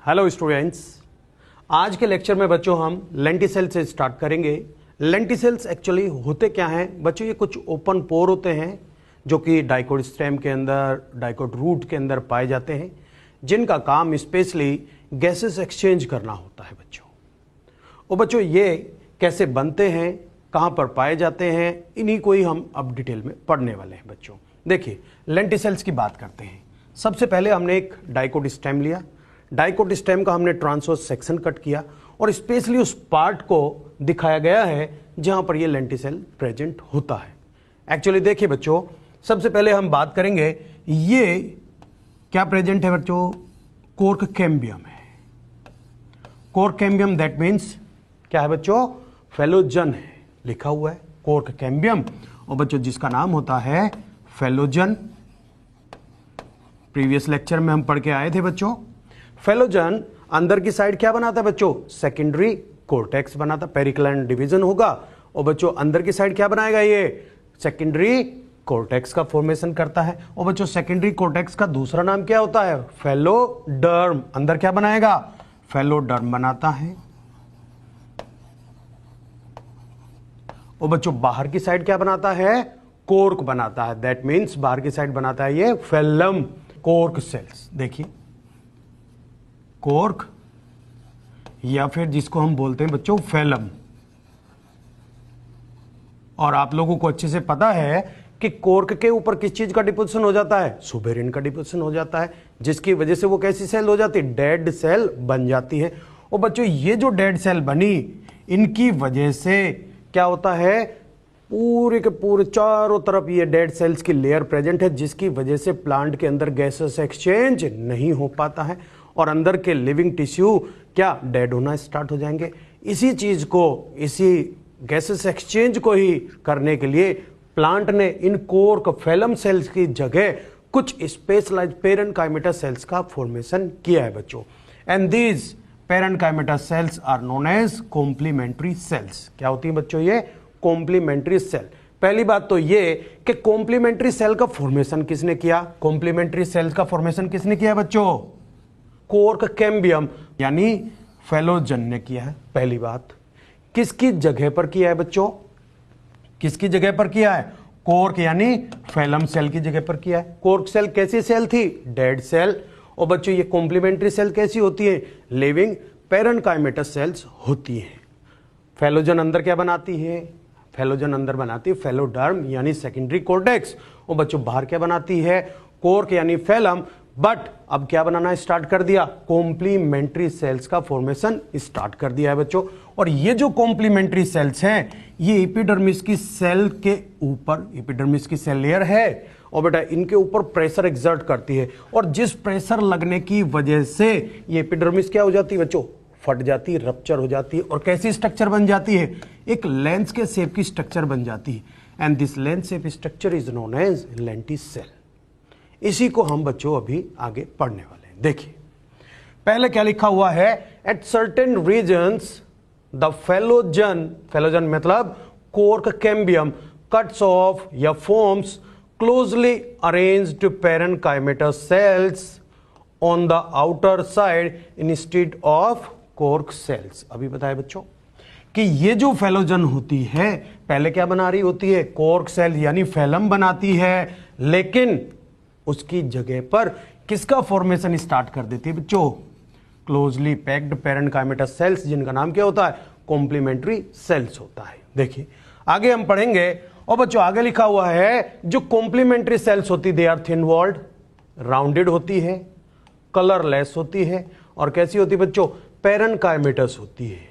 Hello students, आज के lecture में बच्चों हम लेंटिसेल से स्टार्ट करेंगे। लेंटिसेल्स एक्चुअली होते क्या हैं बच्चों? ये कुछ ओपन पोर होते हैं जो कि डाइकोट स्टेम के अंदर, डाइकोट रूट के अंदर पाए जाते हैं, जिनका काम स्पेशली गैसेस एक्सचेंज करना होता है बच्चों। और बच्चों ये कैसे बनते हैं, कहाँ पर पाए जाते हैं, इन्हीं को ही हम अब डिटेल में पढ़ने वाले हैं बच्चों। देखिए, लेंटिसेल्स की बात करते हैं। सबसे पहले हमने एक डाइकोट स्टेम लिया। डाइकोट स्टेम का हमने ट्रांसवर्स सेक्शन कट किया और स्पेशली उस पार्ट को दिखाया गया है जहां पर ये लेंटिसेल प्रेजेंट होता है। एक्चुअली देखिए बच्चों, सबसे पहले हम बात करेंगे ये क्या प्रेजेंट है बच्चों? कोर्क कैम्बियम है। कोर्क कैम्बियम दैट मीन्स क्या है बच्चों? फेलोजन है, लिखा हुआ है कोर्क कैम्बियम। और बच्चों जिसका नाम होता है फेलोजन, प्रीवियस लेक्चर में हम पढ़ के आए थे बच्चों। फेलोजन अंदर की साइड क्या बनाता है बच्चों? सेकेंडरी कोर्टेक्स बनाता, पेरिक्लाइन डिवीजन होगा। और बच्चों अंदर की साइड क्या बनाएगा? ये सेकेंडरी कोर्टेक्स का फॉर्मेशन करता है। और बच्चों सेकेंडरी कोर्टेक्स का दूसरा नाम क्या होता है? फेलोडर्म। अंदर क्या बनाएगा? फेलोडर्म बनाता है। और बच्चों बाहर की साइड क्या बनाता है? कोर्क बनाता है। दैट मीन्स बाहर की साइड बनाता है ये फेलम कोर्क सेल्स। देखिए कोर्क या फिर जिसको हम बोलते हैं बच्चों फेलम। और आप लोगों को अच्छे से पता है कि कोर्क के ऊपर किस चीज का डिपोजिशन हो जाता है? सुबेरिन का डिपोजिशन हो जाता है, जिसकी वजह से वो कैसी सेल हो जाती है? डेड सेल बन जाती है। और बच्चों ये जो डेड सेल बनी, इनकी वजह से क्या होता है? पूरे के पूरे चारों तरफ ये डेड सेल्स की लेयर प्रेजेंट है, जिसकी वजह से प्लांट के अंदर गैसेस एक्सचेंज नहीं हो पाता है और अंदर के लिविंग टिश्यू क्या डेड होना स्टार्ट हो जाएंगे। इसी चीज को, इसी गैसेस एक्सचेंज को ही करने के लिए प्लांट ने इन कोर्क फेलम सेल्स की जगह कुछ स्पेशलाइज्ड पेरेन्काइमेटा सेल्स का फॉर्मेशन किया है बच्चों। And these parenchymatous cells are known as complementary cells. क्या होती है बच्चों? ये कॉम्प्लीमेंट्री सेल। पहली बात तो ये कि कॉम्प्लीमेंट्री सेल का फॉर्मेशन किसने किया? कॉम्प्लीमेंट्री सेल का फॉर्मेशन किसने किया बच्चों? कोर्क कैम्बियम यानी फेलोजन ने किया है। पहली बात, किसकी जगह पर किया है बच्चों? किसकी जगह पर किया है? कोर्क यानी फेलम सेल की जगह पर किया है। कोर्क सेल कैसी सेल थी? Dead cell. और बच्चों ये कॉम्प्लीमेंट्री सेल कैसी होती है? लिविंग पेरेन्काइमेटस सेल्स होती है। फेलोजन अंदर क्या बनाती है? फेलोजन अंदर बनाती है फेलोडर्म यानी सेकेंडरी कोर्टेक्स। और बच्चों बाहर क्या बनाती है? कोर्क यानी फेलम। बट अब क्या बनाना स्टार्ट कर दिया? कॉम्प्लीमेंट्री सेल्स का फॉर्मेशन स्टार्ट कर दिया है बच्चों। और ये जो कॉम्प्लीमेंट्री सेल्स हैं, ये एपिडर्मिस की सेल के ऊपर, एपिडर्मिस की सेल लेयर है और बेटा इनके ऊपर प्रेशर एक्सर्ट करती है। और जिस प्रेशर लगने की वजह से ये एपिडर्मिस क्या हो जाती है बच्चों? फट जाती है, रप्चर हो जाती है। और कैसी स्ट्रक्चर बन जाती है? एक लेंस के शेप की स्ट्रक्चर बन जाती है। And this lens shape structure is known as lenticel. इसी को हम बच्चों अभी आगे पढ़ने वाले हैं। देखिए पहले क्या लिखा हुआ है? At certain regions the phellogen, phellogen मतलब कोर्क कैम्बियम कट्स ऑफ या forms closely arranged parenchymatous cells on the outer side instead of cork cells. अभी बताया बच्चों कि ये जो फेलोजन होती है पहले क्या बना रही होती है? कोर्क सेल यानी फेलम बनाती है, लेकिन उसकी जगह पर किसका फॉर्मेशन स्टार्ट कर देती है बच्चों? क्लोजली पैक्ड पेरेन्काइमेटा सेल्स, जिनका नाम क्या होता है? कॉम्प्लीमेंट्री सेल्स होता है। देखिए आगे हम पढ़ेंगे। और बच्चों आगे लिखा हुआ है जो कॉम्प्लीमेंट्री सेल्स होती, they are thin walled, rounded होती है, कलरलेस होती है और कैसी होती है बच्चों? पेरेन्काइमेटस होती है।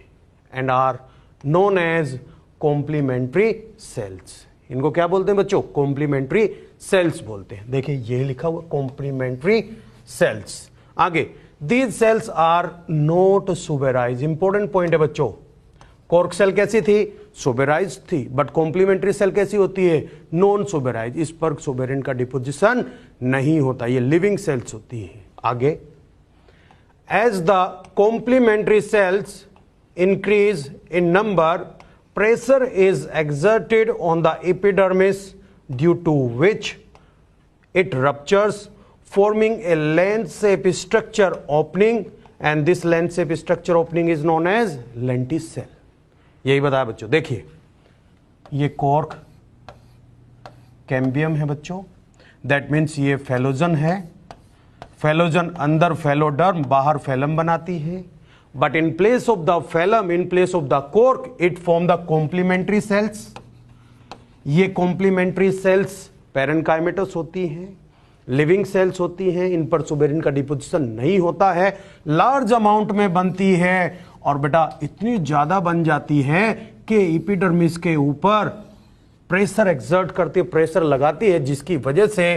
And are known as complementary cells. इनको क्या बोलते हैं बच्चों? कॉम्प्लीमेंट्री सेल्स बोलते हैं। देखिए ये लिखा हुआ कॉम्प्लीमेंट्री सेल्स। आगे, these cells are not suberise. Important point है बच्चों। कोर्क सेल कैसी थी? सुबेराइज थी। बट कॉम्प्लीमेंट्री सेल कैसी होती है? नॉन सुबेराइज। इस पर सुबेरिन का डिपोजिशन नहीं होता, ये लिविंग सेल्स होती है। आगे, as the complementary cells increase in number, pressure is exerted on the epidermis due to which it ruptures, forming a lens-shaped structure opening and this lens shape structure opening is known as lenticel. यही बताया बच्चों। देखिए ये cork cambium है बच्चों, that means ये phellogen है। Phellogen अंदर फेलोडर्म, बाहर फेलम बनाती है। But in place of the phellem, in place of the cork, it form the complementary cells. ये कॉम्प्लीमेंट्री सेल्स पैरेनकाइमेटस होती हैं, लिविंग सेल्स होती हैं। इन पर सुबेरिन का डिपोजिशन नहीं होता है, लार्ज अमाउंट में बनती है और बेटा इतनी ज्यादा बन जाती है कि एपिडर्मिस के ऊपर प्रेशर एक्सर्ट करती है, प्रेशर लगाती है, जिसकी वजह से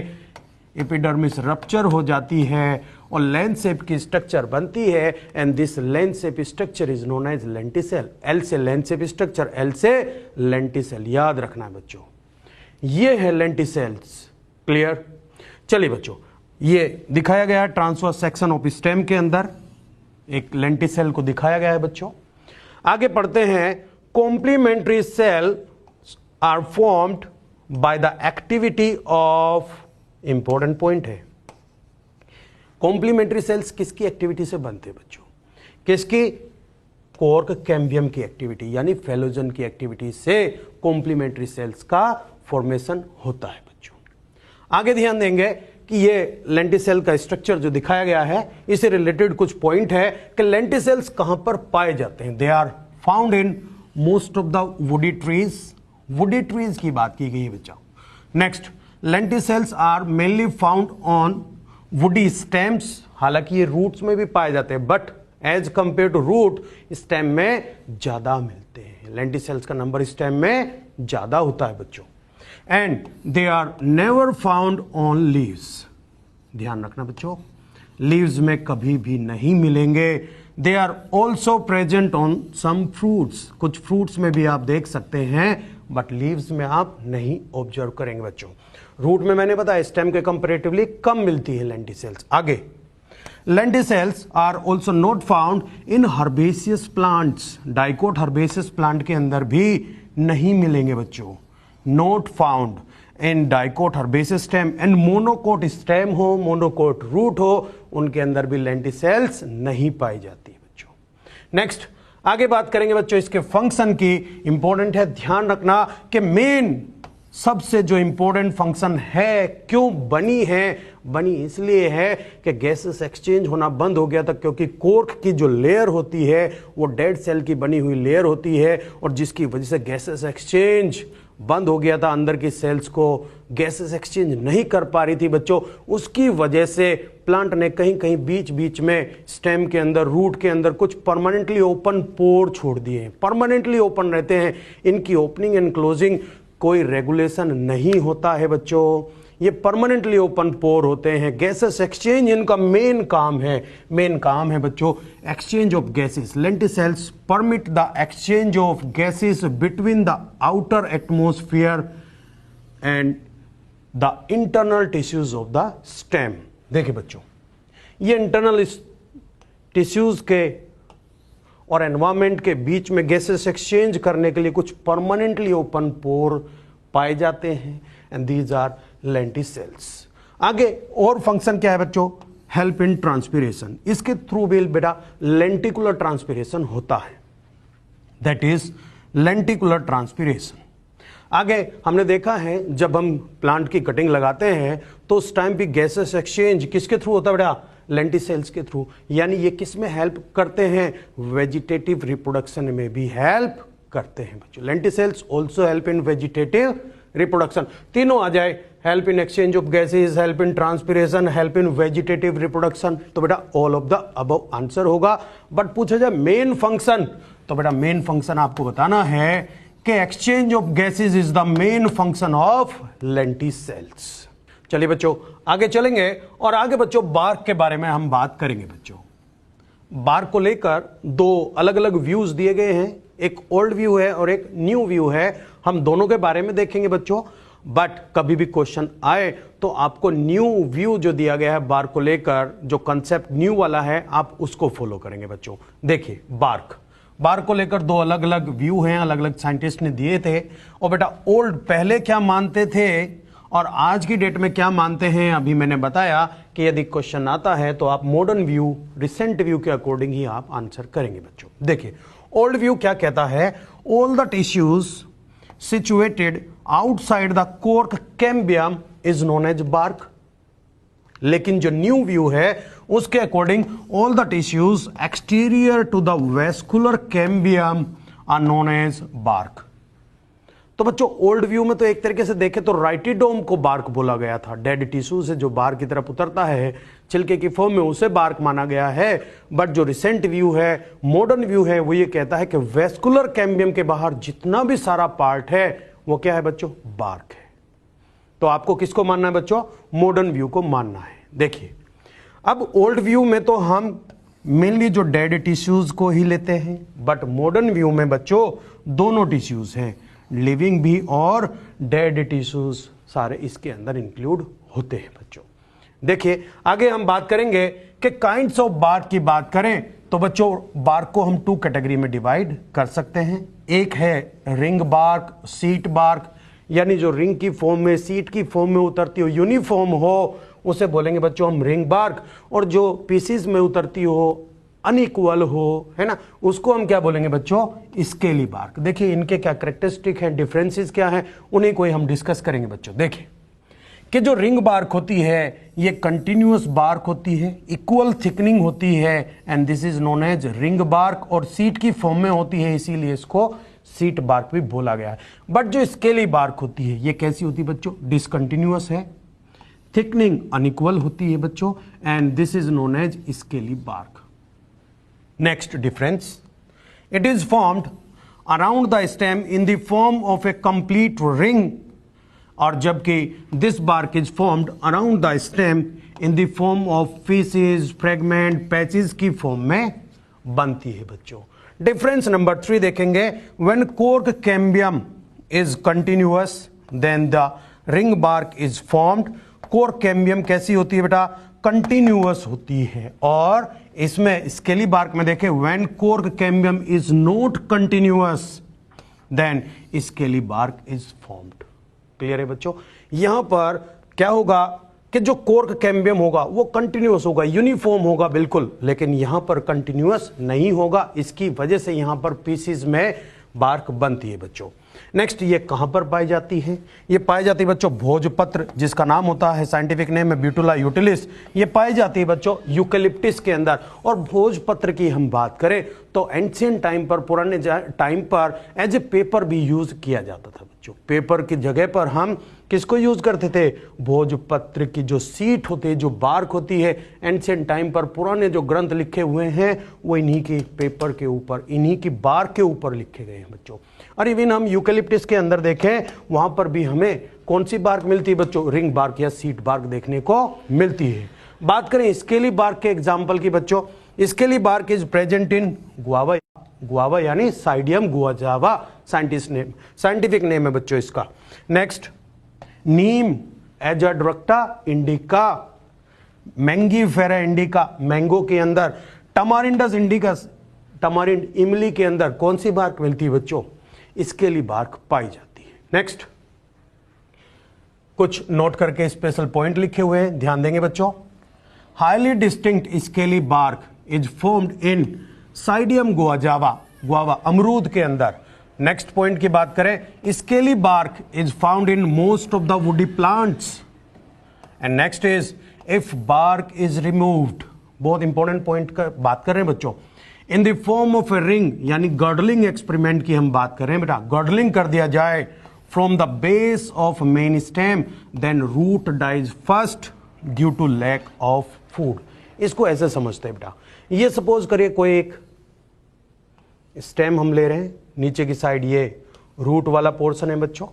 एपिडर्मिस रप्चर हो जाती है और लेंस शेप की स्ट्रक्चर बनती है। And this lens shape structure is known as lenticel. L से लेंस शेप स्ट्रक्चर, एल से लेंटिसेल, याद रखना है बच्चों। ये है लेंटिसेल्स। क्लियर? चलिए बच्चों, ये दिखाया गया है ट्रांसवर्स सेक्शन ऑफ स्टेम के अंदर, एक लेंटिसेल को दिखाया गया है बच्चों। आगे पढ़ते हैं। Complementary cell are formed by the activity of, important point है, कॉम्प्लीमेंट्री सेल्स किसकी एक्टिविटी से बनते हैं बच्चों? किसकी? कॉर्क कैम्बियम की एक्टिविटी, यानी फेलोजन की एक्टिविटी से कॉम्प्लीमेंट्री सेल्स का फॉर्मेशन होता है बच्चों। आगे ध्यान देंगे कि ये लेंटिसेल का स्ट्रक्चर जो दिखाया गया है, इससे रिलेटेड कुछ पॉइंट है कि लेंटिसेल्स कहां पर पाए जाते हैं। They are found in most of the woody trees. Woody trees की बात की गई है बच्चों। Next, lenticels are mainly found on woody stems. हालांकि ये रूट्स में भी पाए जाते हैं, but as compare to root stem में ज्यादा मिलते हैं। लेंटिसेल्स का नंबर स्टेम में ज्यादा होता है बच्चों। And they are never found on leaves. ध्यान रखना बच्चों, लीव्स में कभी भी नहीं मिलेंगे। They are also present on some fruits. कुछ फ्रूट्स में भी आप देख सकते हैं, बट लीव्स में आप नहीं ऑब्जर्व करेंगे बच्चों। रूट में मैंने बताया स्टेम के कंपैरेटिवली कम मिलती है लेंटिसेल्स। आगे, lenticels are also not found in herbaceous plants. Dicot herbaceous plant के अंदर भी नहीं मिलेंगे बच्चों। Not found in dicot herbaceous stem and monocot stem हो, मोनोकोट रूट हो, उनके अंदर भी लेंटिसेल्स नहीं पाई जाती बच्चों। नेक्स्ट, आगे बात करेंगे बच्चों इसके फंक्शन की। इंपॉर्टेंट है, ध्यान रखना कि मेन सबसे जो इंपॉर्टेंट फंक्शन है, क्यों बनी है? बनी इसलिए है कि गैसेस एक्सचेंज होना बंद हो गया था, क्योंकि कॉर्क की जो लेयर होती है वो डेड सेल की बनी हुई लेयर होती है, और जिसकी वजह से गैसेस एक्सचेंज बंद हो गया था। अंदर की सेल्स को गैसेस एक्सचेंज नहीं कर पा रही थी बच्चों। उसकी वजह से प्लांट ने कहीं कहीं बीच बीच में स्टेम के अंदर, रूट के अंदर कुछ परमानेंटली ओपन पोर छोड़ दिए हैं। परमानेंटली ओपन रहते हैं, इनकी ओपनिंग एंड क्लोजिंग कोई रेगुलेशन नहीं होता है बच्चों। ये परमानेंटली ओपन पोर होते हैं। गैसेस एक्सचेंज इनका मेन काम है। मेन काम है बच्चों exchange of gases. Lenticels permit the exchange of gases between the outer atmosphere and the internal tissues of the stem. देखिए बच्चों, ये इंटरनल टिश्यूज के और एनवायरमेंट के बीच में गैसेस एक्सचेंज करने के लिए कुछ परमानेंटली ओपन पोर पाए जाते हैं, एंड दीज आर लेंटिसेल्स। आगे और फंक्शन क्या है बच्चों? Help in transpiration. इसके थ्रू भी बेटा लेंटिकुलर ट्रांसपिरेशन होता है, दैट इज लेंटिकुलर ट्रांसपिरेशन। आगे हमने देखा है जब हम प्लांट की कटिंग लगाते हैं तो उस टाइम भी गैसेस एक्सचेंज किसके थ्रू होता है बेटा? लेंटिसेल्स के थ्रू। यानी ये किस में हेल्प करते हैं? वेजिटेटिव रिप्रोडक्शन में भी हेल्प करते हैं बच्चों। Lenticels also help in vegetative reproduction. तीनों आ जाए, help in exchange of gases, help in transpiration, help in vegetative reproduction, तो बेटा all of the above answer होगा। बट पूछा जाए मेन फंक्शन, तो बेटा मेन फंक्शन आपको बताना है कि exchange of gases is the main function of lenticels. चलिए बच्चों आगे चलेंगे, और आगे बच्चों बार्क के बारे में हम बात करेंगे बच्चों। बार्क को लेकर दो अलग अलग व्यूज दिए गए हैं, एक ओल्ड व्यू है और एक न्यू व्यू है। हम दोनों के बारे में देखेंगे बच्चों, बट कभी भी क्वेश्चन आए तो आपको न्यू व्यू जो दिया गया है बार्क को लेकर, जो कंसेप्ट न्यू वाला है, आप उसको फॉलो करेंगे बच्चों। देखिए बार्क को लेकर दो अलग अलग व्यू हैं, अलग अलग साइंटिस्ट ने दिए थे। और बेटा ओल्ड पहले क्या मानते थे और आज की डेट में क्या मानते हैं, अभी मैंने बताया कि यदि क्वेश्चन आता है तो आप मॉडर्न व्यू, रिसेंट व्यू के अकॉर्डिंग ही आप आंसर करेंगे बच्चों। देखिए ओल्ड व्यू क्या कहता है, all the tissues situated outside the cork cambium is known as bark. लेकिन जो न्यू व्यू है उसके according all the tissues exterior to the vascular cambium are known as bark. तो बच्चों ओल्ड व्यू में तो एक तरीके से देखें तो राइटिडोम को बार्क बोला गया था, डेड टिश्यू से जो बार की तरफ उतरता है छिलके की फॉर्म में उसे बार्क माना गया है। बट जो रिसेंट व्यू है, मॉडर्न व्यू है, वो ये कहता है कि वेस्कुलर कैम्बियम के बाहर जितना भी सारा पार्ट है वो क्या है बच्चों, बार्क है। तो आपको किसको मानना है बच्चों, मॉडर्न व्यू को मानना है। देखिए अब ओल्ड व्यू में तो हम मेनली जो डेड टिश्यूज को ही लेते हैं, बट मॉडर्न व्यू में बच्चों दोनों टिश्यूज हैं, लिविंग भी और डेड टिश्यूज सारे इसके अंदर इंक्लूड होते हैं बच्चों। देखिए आगे हम बात करेंगे कि काइंड्स ऑफ बार्क की बात करें तो बच्चों बार्क को हम 2 कैटेगरी में डिवाइड कर सकते हैं। एक है रिंग बार्क, सीट बार्क, यानी जो रिंग की फॉर्म में, सीट की फॉर्म में उतरती हो, यूनिफॉर्म हो, उसे बोलेंगे बच्चों हम रिंग बार्क। और जो पीसीज में उतरती हो, अनइक्वल हो, है ना, उसको हम क्या बोलेंगे बच्चों, स्केली बार्क। देखिए इनके क्या कैरेक्टरिस्टिक हैं, डिफरेंसेस क्या हैं, उन्हीं को ही हम डिस्कस करेंगे बच्चों। देखिए कि जो रिंग बार्क होती है ये कंटिन्यूअस बार्क होती है, इक्वल थिकनिंग होती है, and this is known as ring bark, और सीट की फॉर्म में होती है, इसीलिए इसको सीट बार्क भी बोला गया है। बट जो स्केली बार्क होती है ये कैसी होती है बच्चों, डिसकंटिन्यूअस है, थिकनिंग अनइक्वल होती है बच्चों, and this is known as scaly bark. Next difference, it is formed around the stem in the form of a complete ring, और जबकि this bark is formed around the stem in the form of pieces, fragment, patches की form में बनती है बच्चों। Difference number 3 देखेंगे, when cork cambium is continuous then the ring bark is formed. Cork cambium कैसी होती है बेटा, कंटिन्यूअस होती है, और इसमें स्केली बार्क में देखें when cork cambium is not continuous then scaly bark is formed. Clear है बच्चों, यहां पर क्या होगा कि जो कॉर्क कैम्बियम होगा वो कंटिन्यूअस होगा, यूनिफॉर्म होगा बिल्कुल, लेकिन यहां पर कंटिन्यूअस नहीं होगा, इसकी वजह से यहां पर पीसेस में बार्क बनती है बच्चों। नेक्स्ट ये कहां पर पाई जाती है, ये पाई जाती है बच्चों भोजपत्र, जिसका नाम होता है साइंटिफिक नेम है ब्यूटुला यूटिलिस। ये पाई जाती है बच्चों यूकेलिप्टिस के अंदर। और भोजपत्र की हम बात करें तो एंशियंट टाइम पर, पुराने टाइम पर एज ए पेपर भी यूज किया जाता था बच्चों। पेपर की जगह पर हम किसको यूज करते थे, भोजपत्र की जो सीट होती है, जो बार्क होती है, एंशियंट टाइम पर पुराने जो ग्रंथ लिखे हुए हैं वो इन्हीं के पेपर के ऊपर, इन्हीं की बार्क के ऊपर लिखे गए हैं बच्चों। और इवन हम यूकेलिप्टिस के अंदर देखें वहां पर भी हमें कौन सी बार्क मिलती है बच्चों, रिंग बार्क या सीट बार्क देखने को मिलती है। बात करें स्केली बार्क के एग्जाम्पल की बच्चों, scaly bark is present in guava, guava यानी साइडियम गुआजावा साइंटिफिक नेम है बच्चों इसका। Next neem, Azadirachta indica, Mangifera indica mango के अंदर, टमारिंडस इंडिकस टमारिंड इमली के अंदर कौन सी बार्क मिलती है बच्चों, स्केली बार्क पाई जाती है। नेक्स्ट कुछ नोट करके स्पेशल पॉइंट लिखे हुए हैं, ध्यान देंगे बच्चों। Highly distinct scaly bark is formed in Psidium guajava, guava अमरूद के अंदर। नेक्स्ट पॉइंट की बात करें, scaly bark is found in most of the woody plants. And next is if bark is removed, बहुत इंपॉर्टेंट पॉइंट का बात कर रहे हैं बच्चों, in the form of a ring, यानी गर्डलिंग एक्सपेरिमेंट की हम बात कर रहे हैं बेटा, गर्डलिंग कर दिया जाए from the base of main stem, then root dies first due to lack of food. इसको ऐसे समझते हैं बेटा, ये सपोज करिए कोई एक स्टेम हम ले रहे हैं, नीचे की साइड ये रूट वाला पोर्शन है बच्चों,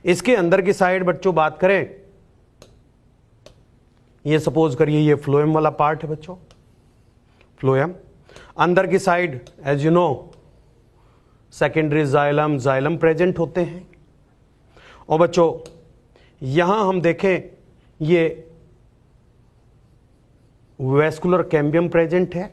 इसके अंदर की साइड बच्चों बात करें, ये सपोज करिए ये फ्लोएम वाला पार्ट है बच्चों, फ्लोएम। अंदर की side as you know secondary xylem, xylem present होते हैं। और बच्चों यहां हम देखें ये वेस्कुलर कैम्बियम प्रेजेंट है,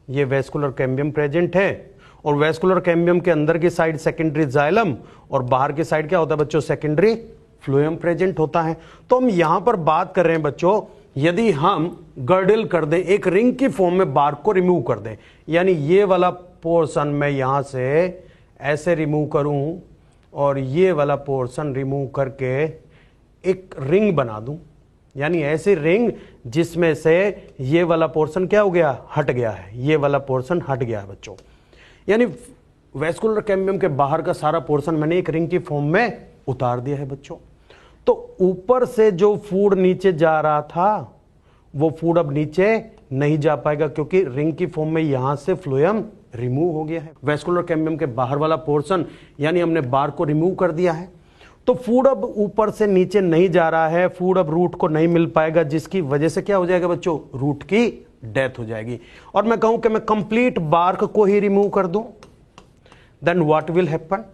ये वेस्कुलर कैम्बियम प्रेजेंट है, और वेस्कुलर कैम्बियम के अंदर की साइड सेकेंडरी जाइलम और बाहर की साइड क्या होता है बच्चों, सेकेंडरी फ्लोएम प्रेजेंट होता है। तो हम यहां पर बात कर रहे हैं बच्चों, यदि हम गर्डल कर दें, एक रिंग की फॉर्म में बार्क को रिमूव कर दें, यानी ये वाला पोर्शन मैं यहां से ऐसे रिमूव करूं और ये वाला पोर्शन रिमूव करके एक रिंग बना दूं, यानी ऐसी रिंग जिसमें से ये वाला पोर्शन क्या हो गया, हट गया है, ये वाला पोर्शन हट गया है बच्चों। यानी वेस्कुलर कैम्बियम के बाहर का सारा पोर्शन मैंने एक रिंग की फॉर्म में उतार दिया है बच्चों। तो ऊपर से जो फूड नीचे जा रहा था वो फूड अब नीचे नहीं जा पाएगा, क्योंकि रिंग की फॉर्म में यहां से फ्लोएम रिमूव हो गया है। वेस्कुलर कैम्बियम के बाहर वाला पोर्शन यानी हमने बार को रिमूव कर दिया है, तो फूड अब ऊपर से नीचे नहीं जा रहा है, फूड अब रूट को नहीं मिल पाएगा, जिसकी वजह से क्या हो जाएगा बच्चों, रूट की डेथ हो जाएगी। और मैं कहूं कि मैं कंप्लीट बार्क को ही रिमूव कर दूं, then what will happen,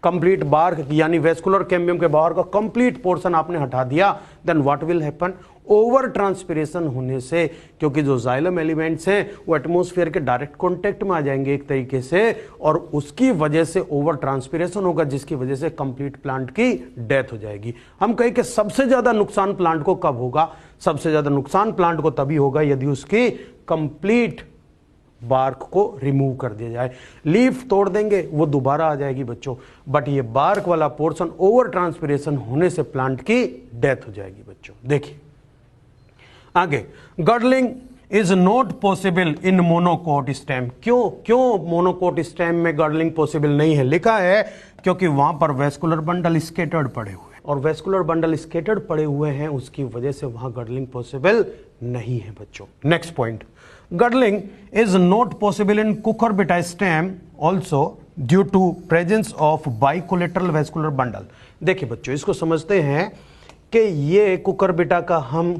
complete bark यानी वेस्कुलर कैम्बियम के बाहर का कंप्लीट पोर्शन आपने हटा दिया, then what will happen, over transpiration होने से, क्योंकि जो जाइलम एलिमेंट्स हैं वो एटमॉस्फेयर के डायरेक्ट कांटेक्ट में आ जाएंगे एक तरीके से, और उसकी वजह से ओवर ट्रांसपिरेशन होगा, जिसकी वजह से कंप्लीट प्लांट की डेथ हो जाएगी। हम कहें कि सबसे ज्यादा नुकसान प्लांट को कब होगा, सबसे ज्यादा नुकसान प्लांट को तभी होगा यदि उसकी कंप्लीट बार्क को रिमूव कर दिया जाए। लीफ तोड़ देंगे वो दोबारा आ जाएगी बच्चों, बट ये बार्क वाला पोर्शन ओवर ट्रांसपिरेशन होने से प्लांट की डेथ हो जाएगी बच्चों। देखिए आगे, girdling is not possible in monocot stem. क्यों मोनोकोट स्टेम में गर्डलिंग पॉसिबल नहीं है, लिखा है क्योंकि वहां पर वेस्कुलर बंडल स्केटर्ड पड़े हुए हैं, और वेस्कुलर बंडल स्केटर्ड पड़े हुए हैं, उसकी वजह से वहां गर्डलिंग पॉसिबल नहीं है बच्चों। Next point, girdling is not possible in Cucurbita stem also due to presence of bicollateral vascular bundle. देखिए बच्चों, इसको समझते हैं कि ये कुकुरबिटा का हम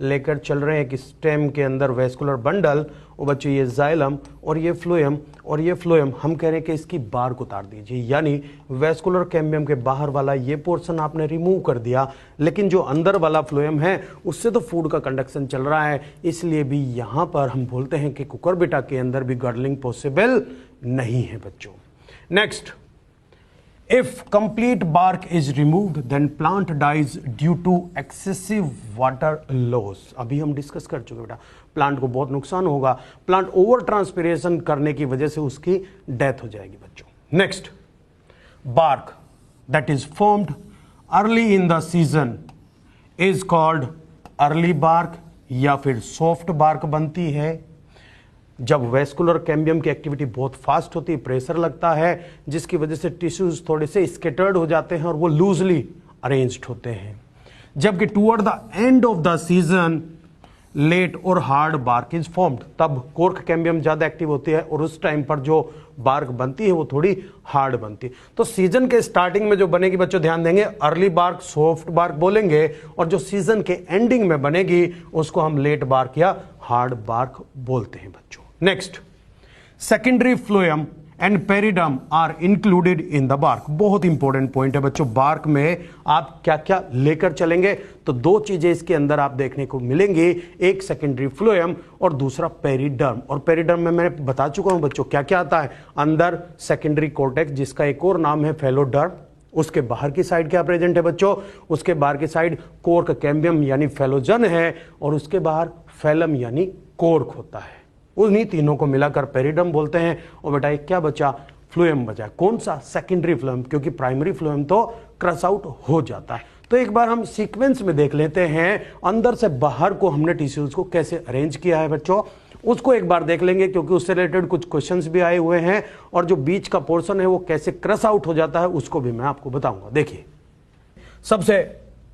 लेकर चल रहे हैं कि स्टेम के अंदर वेस्कुलर बंडल, और बच्चों ये जाइलम और ये फ्लोएम और ये फ्लोएम, हम कह रहे हैं कि इसकी बार्क उतार दीजिए, यानी वेस्कुलर कैम्बियम के बाहर वाला ये पोर्शन आपने रिमूव कर दिया, लेकिन जो अंदर वाला फ्लोएम है उससे तो फूड का कंडक्शन चल रहा है, इसलिए भी यहां पर हम बोलते हैं कि कुकुरबिटा के अंदर भी गर्डलिंग पॉसिबल नहीं है बच्चों। Next, if complete bark is removed then plant dies due to excessive water loss। अभी हम डिस्कस कर चुके बेटा, प्लांट को बहुत नुकसान होगा, प्लांट ओवर ट्रांसपिरेशन करने की वजह से उसकी डेथ हो जाएगी बच्चों। Next, bark that is formed early in the season is called early bark या फिर soft bark बनती है जब वेस्कुलर कैम्बियम की एक्टिविटी बहुत फास्ट होती है, प्रेशर लगता है, जिसकी वजह से टिश्यूज थोड़े से स्केटर्ड हो जाते हैं और वो लूजली अरेंज्ड होते हैं। जबकि toward the end of the season late और हार्ड बार्क इज फॉर्म्ड, तब कोर्क कैम्बियम ज्यादा एक्टिव होती है और उस टाइम पर जो बार्क बनती है वो थोड़ी हार्ड बनती है। तो सीजन के स्टार्टिंग में जो बनेगी बच्चों ध्यान देंगे, अर्ली बार्क सॉफ्ट बार्क बोलेंगे, और जो सीजन के एंडिंग में बनेगी उसको हम लेट बार्क या हार्ड बार्क बोलते हैं बच्चों। Next, secondary phloem and periderm are included in the bark. बहुत इंपॉर्टेंट पॉइंट है बच्चों, बार्क में आप क्या क्या लेकर चलेंगे, तो दो चीजें इसके अंदर आप देखने को मिलेंगी, एक सेकेंडरी फ्लोएम और दूसरा पेरिडर्म। और पेरिडर्म में मैं बता चुका हूं बच्चों क्या क्या आता है, अंदर सेकेंडरी कॉर्टेक्स जिसका एक और नाम है फेलोडर्म, उसके बाहर की साइड क्या प्रेजेंट है बच्चों, उसके बाहर की साइड कोर्क कैम्बियम यानी फेलोजन है, और उसके बाहर फेलम यानी कोर्क होता है। उन्हीं तीनों को मिलाकर पेरिडम बोलते हैं। और बेटा एक क्या बचा, फ्लोएम बचा। कौन सा, सेकेंडरी फ्लोएम, क्योंकि प्राइमरी फ्लोएम तो क्रश आउट हो जाता है। तो एक बार हम सीक्वेंस में देख लेते हैं, अंदर से बाहर को हमने टिश्यूज को कैसे अरेंज किया है बच्चों, उसको एक बार देख लेंगे, क्योंकि उससे रिलेटेड कुछ क्वेश्चंस भी आए हुए हैं, और जो बीच का पोर्शन है वो कैसे क्रश आउट हो जाता है उसको भी मैं आपको बताऊंगा। देखिए सबसे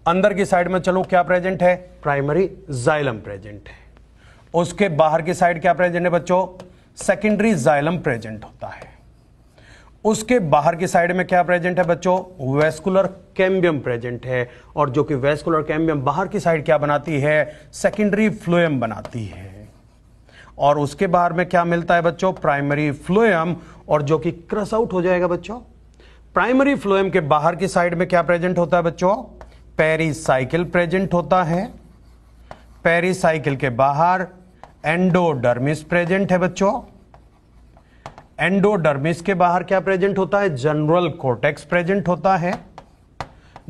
अंदर की साइड में चलो क्या प्रेजेंट है, प्राइमरी जाइलम प्रेजेंट है, उसके बाहर की साइड क्या प्रेजेंट है बच्चों, सेकेंडरी जाइलम प्रेजेंट होता है, उसके बाहर की साइड में क्या प्रेजेंट है बच्चों, वेस्कुलर कैम्बियम प्रेजेंट है, और जो कि वेस्कुलर कैम्बियम बाहर की साइड क्या बनाती है, सेकेंडरी फ्लोएम बनाती है, और उसके बाहर में क्या मिलता है बच्चों, प्राइमरी फ्लोएम, और जो कि क्रश आउट हो जाएगा बच्चों। प्राइमरी फ्लोएम के बाहर की साइड में क्या प्रेजेंट होता है बच्चों, पेरीसाइकिल प्रेजेंट होता है, पेरीसाइकिल के बाहर एंडोडर्मिस प्रेजेंट है बच्चों, एंडोडर्मिस के बाहर क्या प्रेजेंट होता है? जनरल कोर्टेक्स प्रेजेंट होता है।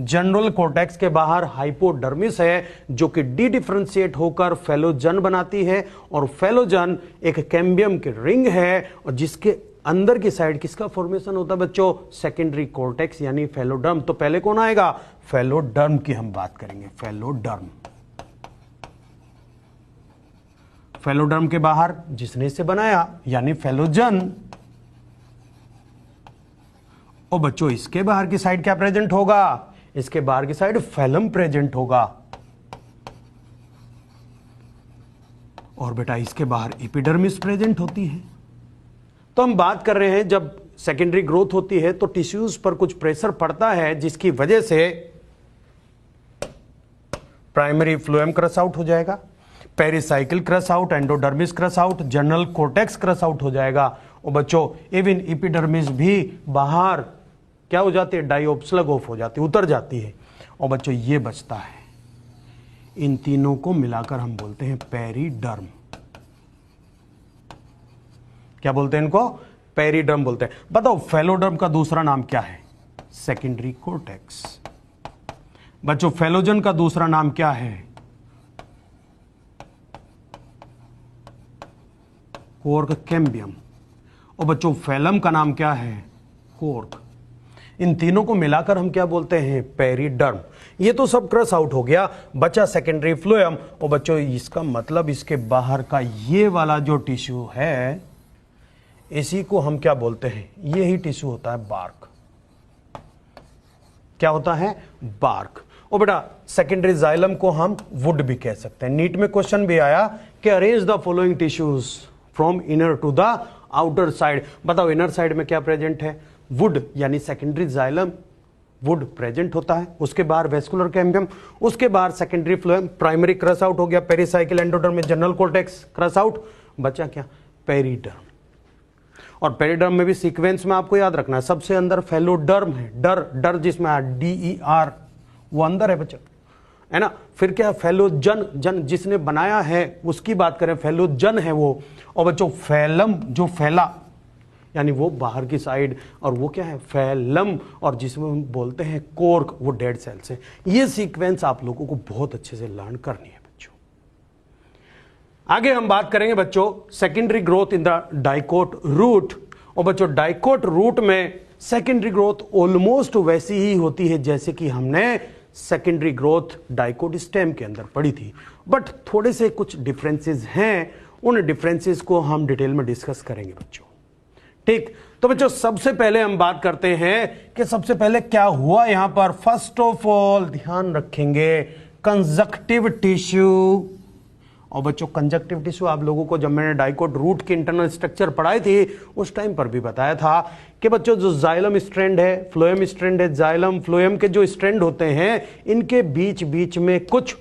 जनरल कोर्टेक्स के बाहर हाइपोडर्मिस है जो कि डी डिफरेंशिएट होकर फेलोजन बनाती है, और फेलोजन एक कैम्बियम की रिंग है, और जिसके अंदर की साइड किसका फॉर्मेशन होता है बच्चों? सेकेंडरी कोर्टेक्स यानी फेलोडर्म। तो पहले कौन आएगा? फेलोडर्म की हम बात करेंगे। फेलोडर्म, फेलोडर्म के बाहर जिसने इसे बनाया यानी फेलोजन। और बच्चों इसके बाहर की साइड क्या प्रेजेंट होगा? इसके बाहर की साइड फेलम प्रेजेंट होगा। और बेटा इसके बाहर एपिडर्मिस प्रेजेंट होती है। तो हम बात कर रहे हैं जब सेकेंडरी ग्रोथ होती है तो टिश्यूज पर कुछ प्रेशर पड़ता है जिसकी वजह से प्राइमरी फ्लोएम क्रश आउट हो जाएगा, pericycle crush out, endodermis crush out, general cortex crush out हो जाएगा। और बच्चों इवन एपिडर्मिस भी बाहर क्या हो जाती है? डाइऑप स्लग ऑफ हो जाती है, उतर जाती है। और बच्चों ये बचता है, इन तीनों को मिलाकर हम बोलते हैं पेरिडर्म। क्या बोलते हैं इनको? पेरिडर्म बोलते हैं। बताओ फेलोडर्म का दूसरा नाम क्या है? Secondary cortex. बच्चों फेलोजन का दूसरा नाम क्या है? Cork cambium. और बच्चों फेलम का नाम क्या है? कोर्क। इन तीनों को मिलाकर हम क्या बोलते हैं? पेरिडर्म। ये तो सब क्रश आउट हो गया, बचा सेकेंडरी फ्लोएम। और बच्चों इसका मतलब इसके बाहर का ये वाला जो टिश्यू है इसी को हम क्या बोलते हैं? ये ही टिश्यू होता है बार्क। क्या होता है? बार्क। और बेटा सेकेंडरी जाइलम को हम वुड भी कह सकते हैं। नीट में क्वेश्चन भी आया कि arrange the following tissues from inner to the outer side. बताओ इनर साइड में क्या प्रेजेंट है? वुड यानी सेकेंडरी जाइलम, वुड प्रेजेंट होता है। उसके बाहर वेस्कुलर कैम्बियम, उसके बाहर secondary phloem, primary crush out हो गया, पेरिसाइकिल, एंडोडर्म में जनरल कोर्टेक्स क्रश आउट, बचा क्या? पेरिडर्म। और पेरिडर्म में भी सीक्वेंस में आपको याद रखना है, सबसे अंदर फेलोडर्म है, डर डर जिसमें DER वो अंदर है बच्चा, है ना। फिर क्या? फेलोजन, जन जिसने बनाया है उसकी बात करें, फेलोजन है वो। और बच्चों फैलम जो फैला यानी वो बाहर की साइड, और वो क्या है? फैलम। और जिसमें हम बोलते हैं कोर्क, वो डेड सेल्स है। ये सीक्वेंस आप लोगों को बहुत अच्छे से लर्न करनी है बच्चों। आगे हम बात करेंगे बच्चों secondary growth in the dicot root. और बच्चों डाइकोट रूट में सेकेंडरी ग्रोथ ऑलमोस्ट वैसी ही होती है जैसे कि हमने सेकेंडरी ग्रोथ डाइकोट स्टेम के अंदर पढ़ी थी, बट थोड़े से कुछ डिफरेंसेस हैं। उन डिफरेंसेस को हम डिटेल में डिस्कस करेंगे बच्चों, ठीक। तो बच्चों सबसे पहले हम बात करते हैं कि सबसे पहले क्या हुआ यहां पर। फर्स्ट ऑफ ऑल ध्यान रखेंगे कंजक्टिव टिश्यू। और बच्चों कंजक्टिव टिश्यू आप लोगों को जब मैंने डाइकोट रूट की इंटरनल स्ट्रक्चर पढ़ाई थी उस टाइम पर भी बताया था कि बच्चों जो जाइलम स्ट्रैंड है, फ्लोएम स्ट्रैंड है, जाइलम फ्लोएम के जो स्ट्रैंड होते हैं इनके बीच बीच में कुछ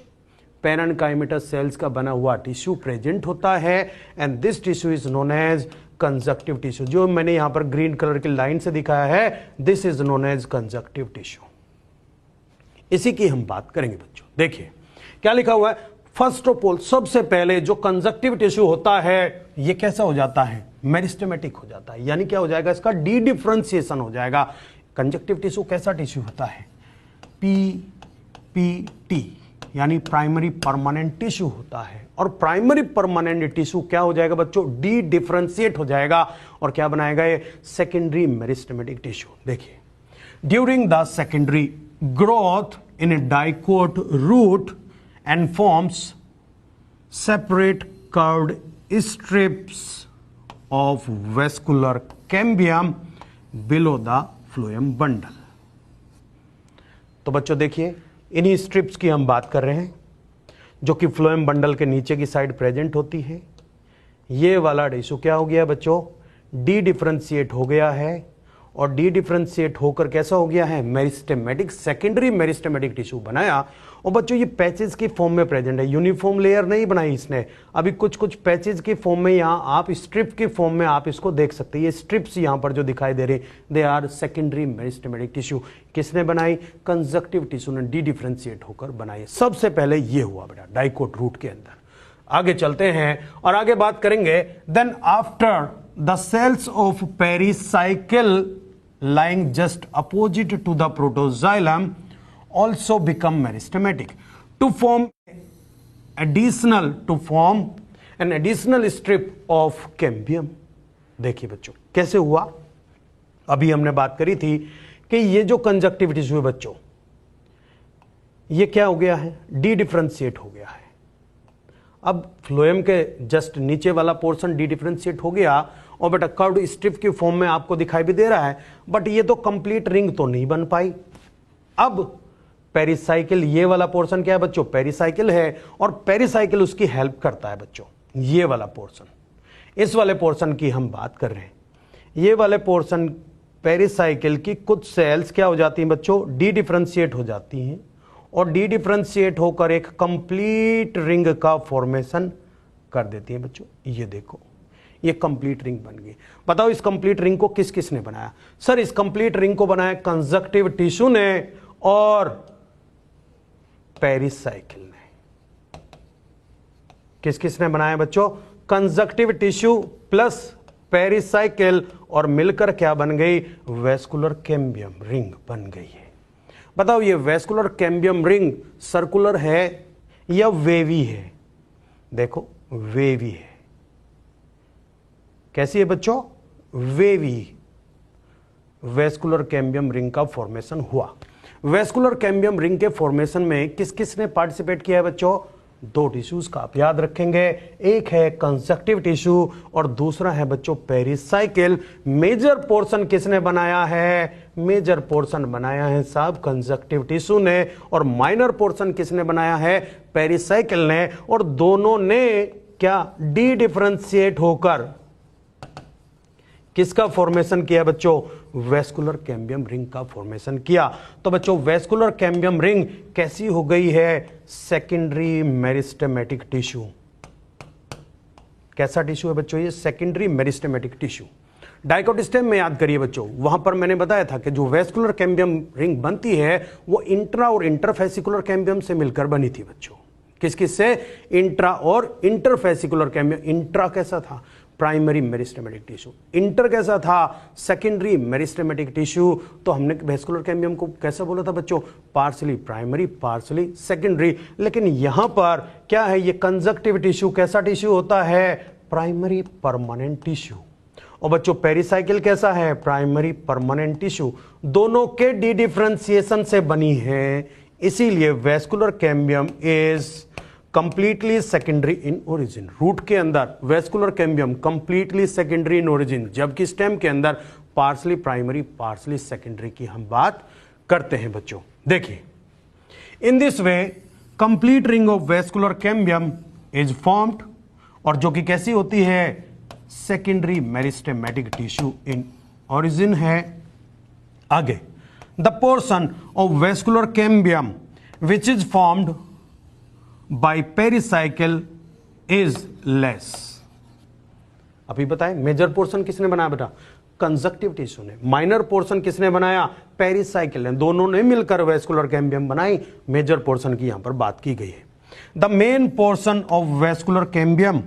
पेरेन्काइमेटस सेल्स का बना हुआ टिश्यू प्रेजेंट होता है, and this tissue is known as conjunctive tissue. जो मैंने यहां पर ग्रीन कलर की लाइन से दिखाया है, this is known as conjunctive tissue. इसी की हम बात करेंगे बच्चों। देखिए क्या लिखा हुआ है। फर्स्ट ऑफ ऑल सबसे पहले जो कंजक्टिव टिश्यू होता है ये कैसा हो जाता है? मेरिस्टेमेटिक हो जाता है, यानी क्या हो जाएगा? इसका डी डिफरेंशिएशन हो जाएगा। कंजक्टिव टिश्यू कैसा टिश्यू होता है? PPT यानी प्राइमरी परमानेंट टिश्यू होता है। और प्राइमरी परमानेंट टिश्यू क्या हो जाएगा बच्चों? डी डिफरेंशिएट हो जाएगा और क्या बनाएगा ये? Secondary meristematic tissue. देखिए during the secondary growth in a dicot root and forms separate curved strips of vascular cambium below the phloem bundle। तो बच्चों देखिए इन्हीं स्ट्रिप्स की हम बात कर रहे हैं जो कि फ्लोएम बंडल के नीचे की साइड प्रेजेंट होती है। ये वाला टिश्यू क्या हो गया बच्चों? डी डिफरेंशिएट हो गया है, और डी डिफरेंशिएट होकर कैसा हो गया है? मेरिस्टेमेटिक, सेकेंडरी मेरिस्टेमेटिक टिश्यू बनाया। और बच्चों ये पैचेस की फॉर्म में प्रेजेंट है, यूनिफॉर्म लेयर नहीं बनाई इसने, अभी कुछ कुछ पैचेस की फॉर्म में, यहाँ आप स्ट्रिप की फॉर्म में आप इसको देख सकते हैं। ये स्ट्रिप्स यहाँ पर जो दिखाई दे रहे they are secondary meristematic tissue. किसने बनाई? कंजक्टिव टिश्यू ने डी डिफरेंशिएट होकर बनाई। सबसे पहले ये हुआ बेटा डाइकोट रूट के अंदर। आगे चलते हैं और आगे बात करेंगे। Then after the cells of pericycle lying just opposite to the protoxylem also become meristematic to form an additional strip of cambium। देखिए बच्चों कैसे हुआ, अभी हमने बात करी थी कि ये जो कंजक्टिव टिश्यू है बच्चों, ये क्या हो गया है, डी डिफरेंशिएट हो गया है। अब फ्लोएम के जस्ट नीचे वाला पोर्शन डी डिफरेंशिएट हो गया और बेटा कर्व्ड स्ट्रिप की फॉर्म में आपको दिखाई भी दे रहा है, बट ये तो कंप्लीट रिंग तो नहीं बन पाई। अब पेरिसाइकिल, ये वाला पोर्शन क्या है बच्चों, पेरिसाइकिल है, और पेरिसाइकिल उसकी हेल्प करता है बच्चों। ये वाला पोर्शन, इस वाले पोर्शन की हम बात कर रहे हैं। ये वाले पोर्शन पेरिसाइकिल की कुछ सेल्स क्या हो जाती हैं बच्चों, डी डिफरेंशिएट हो जाती हैं, और डी डिफरेंशिएट होकर एक कंप्लीट रिंग का फॉर्मेशन कर देती हैं बच्चों। ये देखो, ये कंप्लीट रिंग बन गई। बताओ इस कंप्लीट रिंग को किस किस ने बनाया? सर इस कंप्लीट रिंग को बनाया कंजक्टिव टिश्यू ने और पेरिसाइकिल ने। किस किस ने बनाया बच्चों? कंजक्टिव टिश्यू प्लस पेरिसाइकिल, और मिलकर क्या बन गई, वेस्कुलर कैम्बियम रिंग बन गई है। बताओ ये वेस्कुलर कैम्बियम रिंग सर्कुलर है या वेवी है? देखो वेवी है। कैसी है बच्चों? वेवी। वेस्कुलर कैम्बियम रिंग का फॉर्मेशन हुआ। वेस्कुलर कैम्बियम रिंग के फॉर्मेशन में किस किस ने पार्टिसिपेट किया है बच्चों? दो टिश्यूज का आप याद रखेंगे, एक है कंजक्टिव टिश्यू और दूसरा है बच्चों पेरिसाइकिल। मेजर पोर्शन किसने बनाया है? मेजर पोर्शन बनाया है साहब कंजक्टिव टिश्यू ने, और माइनर पोर्शन किसने बनाया है? पेरिसाइकिल ने। और दोनों ने क्या डी डिफरेंशिएट होकर किसका फॉर्मेशन किया बच्चों? वेस्कुलर कैम्बियम रिंग का फॉर्मेशन किया। तो बच्चों वेस्कुलर कैम्बियम रिंग कैसी हो गई है? Secondary meristematic tissue. कैसा टिश्यू है बच्चों ये? Secondary meristematic tissue. Dicot stem में याद करिए बच्चों, वहां पर मैंने बताया था कि जो वेस्कुलर कैम्बियम रिंग बनती है वो इंट्रा और इंटरफेसिकुलर कैम्बियम से मिलकर बनी थी बच्चों। किस किस से? इंट्रा और इंटरफेसिकुलर कैम्बियम। इंट्रा कैसा था? Primary meristematic tissue. इंटर कैसा था? Secondary meristematic tissue. तो हमने वेस्कुलर कैम्बियम को कैसा बोला था बच्चों? Partially primary, partially secondary. लेकिन यहां पर क्या है, ये कंजक्टिव टिश्यू कैसा टिश्यू होता है? Primary permanent tissue. और बच्चों पेरिसाइकिल कैसा है? Primary permanent tissue. दोनों के डी डिफरेंशिएशन से बनी है, इसीलिए vascular cambium is completely secondary in origin. Root के अंदर vascular cambium completely secondary in origin, जबकि स्टेम के अंदर पार्शली प्राइमरी पार्शली सेकेंडरी की हम बात करते हैं बच्चों। देखिए in this way complete ring of vascular cambium is formed, और जो कि कैसी होती है? Secondary meristematic tissue in origin है। आगे the portion of vascular cambium which is formed bye pericycle is less. अभी बताएं मेजर पोर्शन किसने बनाया बेटा? कंजक्टिव टिश्यू ने। माइनर पोर्शन किसने बनाया? पेरिसाइकिल ने। दोनों ने मिलकर वेस्कुलर कैम्बियम बनाई। मेजर पोर्शन की यहां पर बात की गई है। The main portion of vascular cambium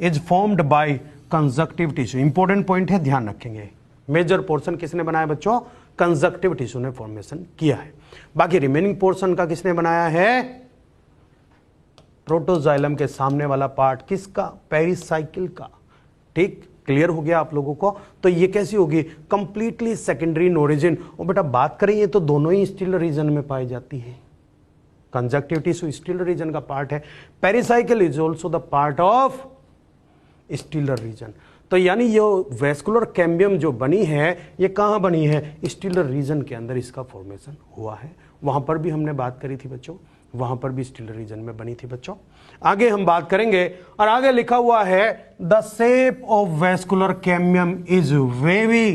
is formed bye conjunctive tissue. Important point है, ध्यान रखेंगे। मेजर पोर्शन किसने बनाया बच्चों? कंजक्टिव टिश्यू ने फॉर्मेशन किया है। बाकी रिमेनिंग पोर्शन का किसने बनाया है? प्रोटोजाइलम के सामने वाला पार्ट किसका? पेरिसाइकिल का। ठीक, क्लियर हो गया आप लोगों को? तो ये कैसी होगी? Completely secondary in origin. और बेटा बात करें ये तो दोनों ही स्टील रीजन में पाई जाती है। कंजक्टिव टिश्यू स्टील रीजन का पार्ट है, pericycle is also the part of stelar region. तो यानी ये वेस्कुलर कैम्बियम जो बनी है ये कहां बनी है? स्टीलर रीजन के अंदर इसका फॉर्मेशन हुआ है। वहां पर भी हमने बात करी थी बच्चों, वहां पर भी स्टीलर रीजन में बनी थी बच्चों। आगे हम बात करेंगे, और आगे लिखा हुआ है the shape of vascular cambium is wavy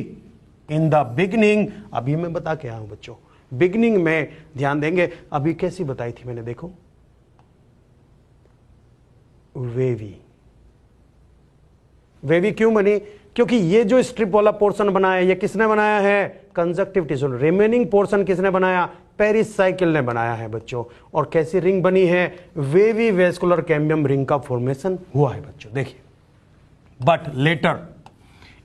in the beginning. अभी मैं बता के आया हूं बच्चों, बिगनिंग में ध्यान देंगे। अभी कैसी बताई थी मैंने? देखो वेवी। वेवी क्यों बनी? क्योंकि ये जो स्ट्रिप वाला पोर्शन बनाया ये किसने बनाया है? Conjunctive tissue. रिमेनिंग पोर्शन किसने बनाया? पेरिसाइकिल ने बनाया है बच्चों। और कैसी रिंग बनी है? वेवी वेस्कुलर कैम्बियम रिंग का फॉर्मेशन हुआ है बच्चों। देखिए but later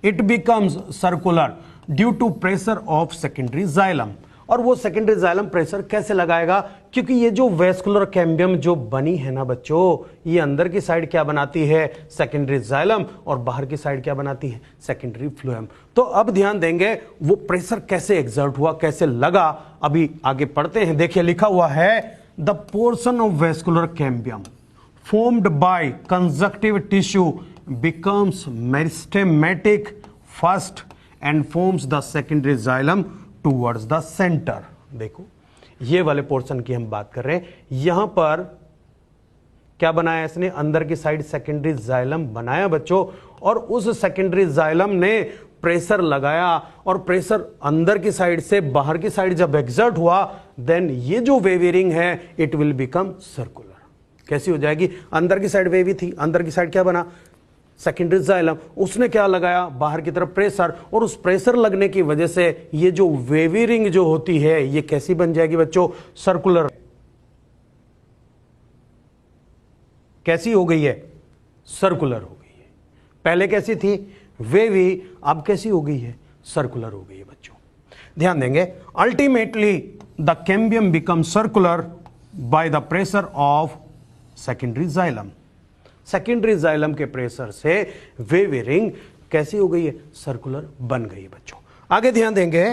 it becomes circular due to pressure of secondary xylem. और वो सेकेंडरी जाइलम प्रेशर कैसे लगाएगा, क्योंकि ये जो वेस्कुलर कैम्बियम जो बनी है ना बच्चों, ये अंदर की साइड क्या बनाती है, सेकेंडरी जाइलम, और बाहर की साइड क्या बनाती है, सेकेंडरी फ्लोएम। तो अब ध्यान देंगे वो प्रेशर कैसे एग्जर्ट हुआ, कैसे लगा, अभी आगे पढ़ते हैं। देखिए लिखा हुआ है the portion of vascular cambium formed by conjunctive tissue becomes meristematic first and forms the secondary xylem towards the center। देखो ये वाले पोर्शन की हम बात कर रहे हैं। यहां पर क्या बनाया इसने, अंदर की साइड सेकेंडरी जाइलम बनाया बच्चों, और उस सेकेंडरी जाइलम ने प्रेशर लगाया, और प्रेशर अंदर की साइड से बाहर की साइड जब एग्जर्ट हुआ, देन ये जो वेविंग है इट विल बिकम सर्कुलर। कैसी हो जाएगी, अंदर की साइड वेवी थी, अंदर की साइड क्या बना, सेकेंडरी जाइलम, उसने क्या लगाया, बाहर की तरफ प्रेशर, और उस प्रेशर लगने की वजह से ये जो वेवी रिंग जो होती है ये कैसी बन जाएगी बच्चों, सर्कुलर। कैसी हो गई है, सर्कुलर हो गई है। पहले कैसी थी, वेवी, अब कैसी हो गई है, सर्कुलर हो गई है बच्चों। ध्यान देंगे, ultimately the cambium become circular by the pressure of secondary xylem. Secondary xylem के प्रेशर से वेवी रिंग कैसी हो गई है, सर्कुलर बन गई है बच्चों। आगे ध्यान देंगे,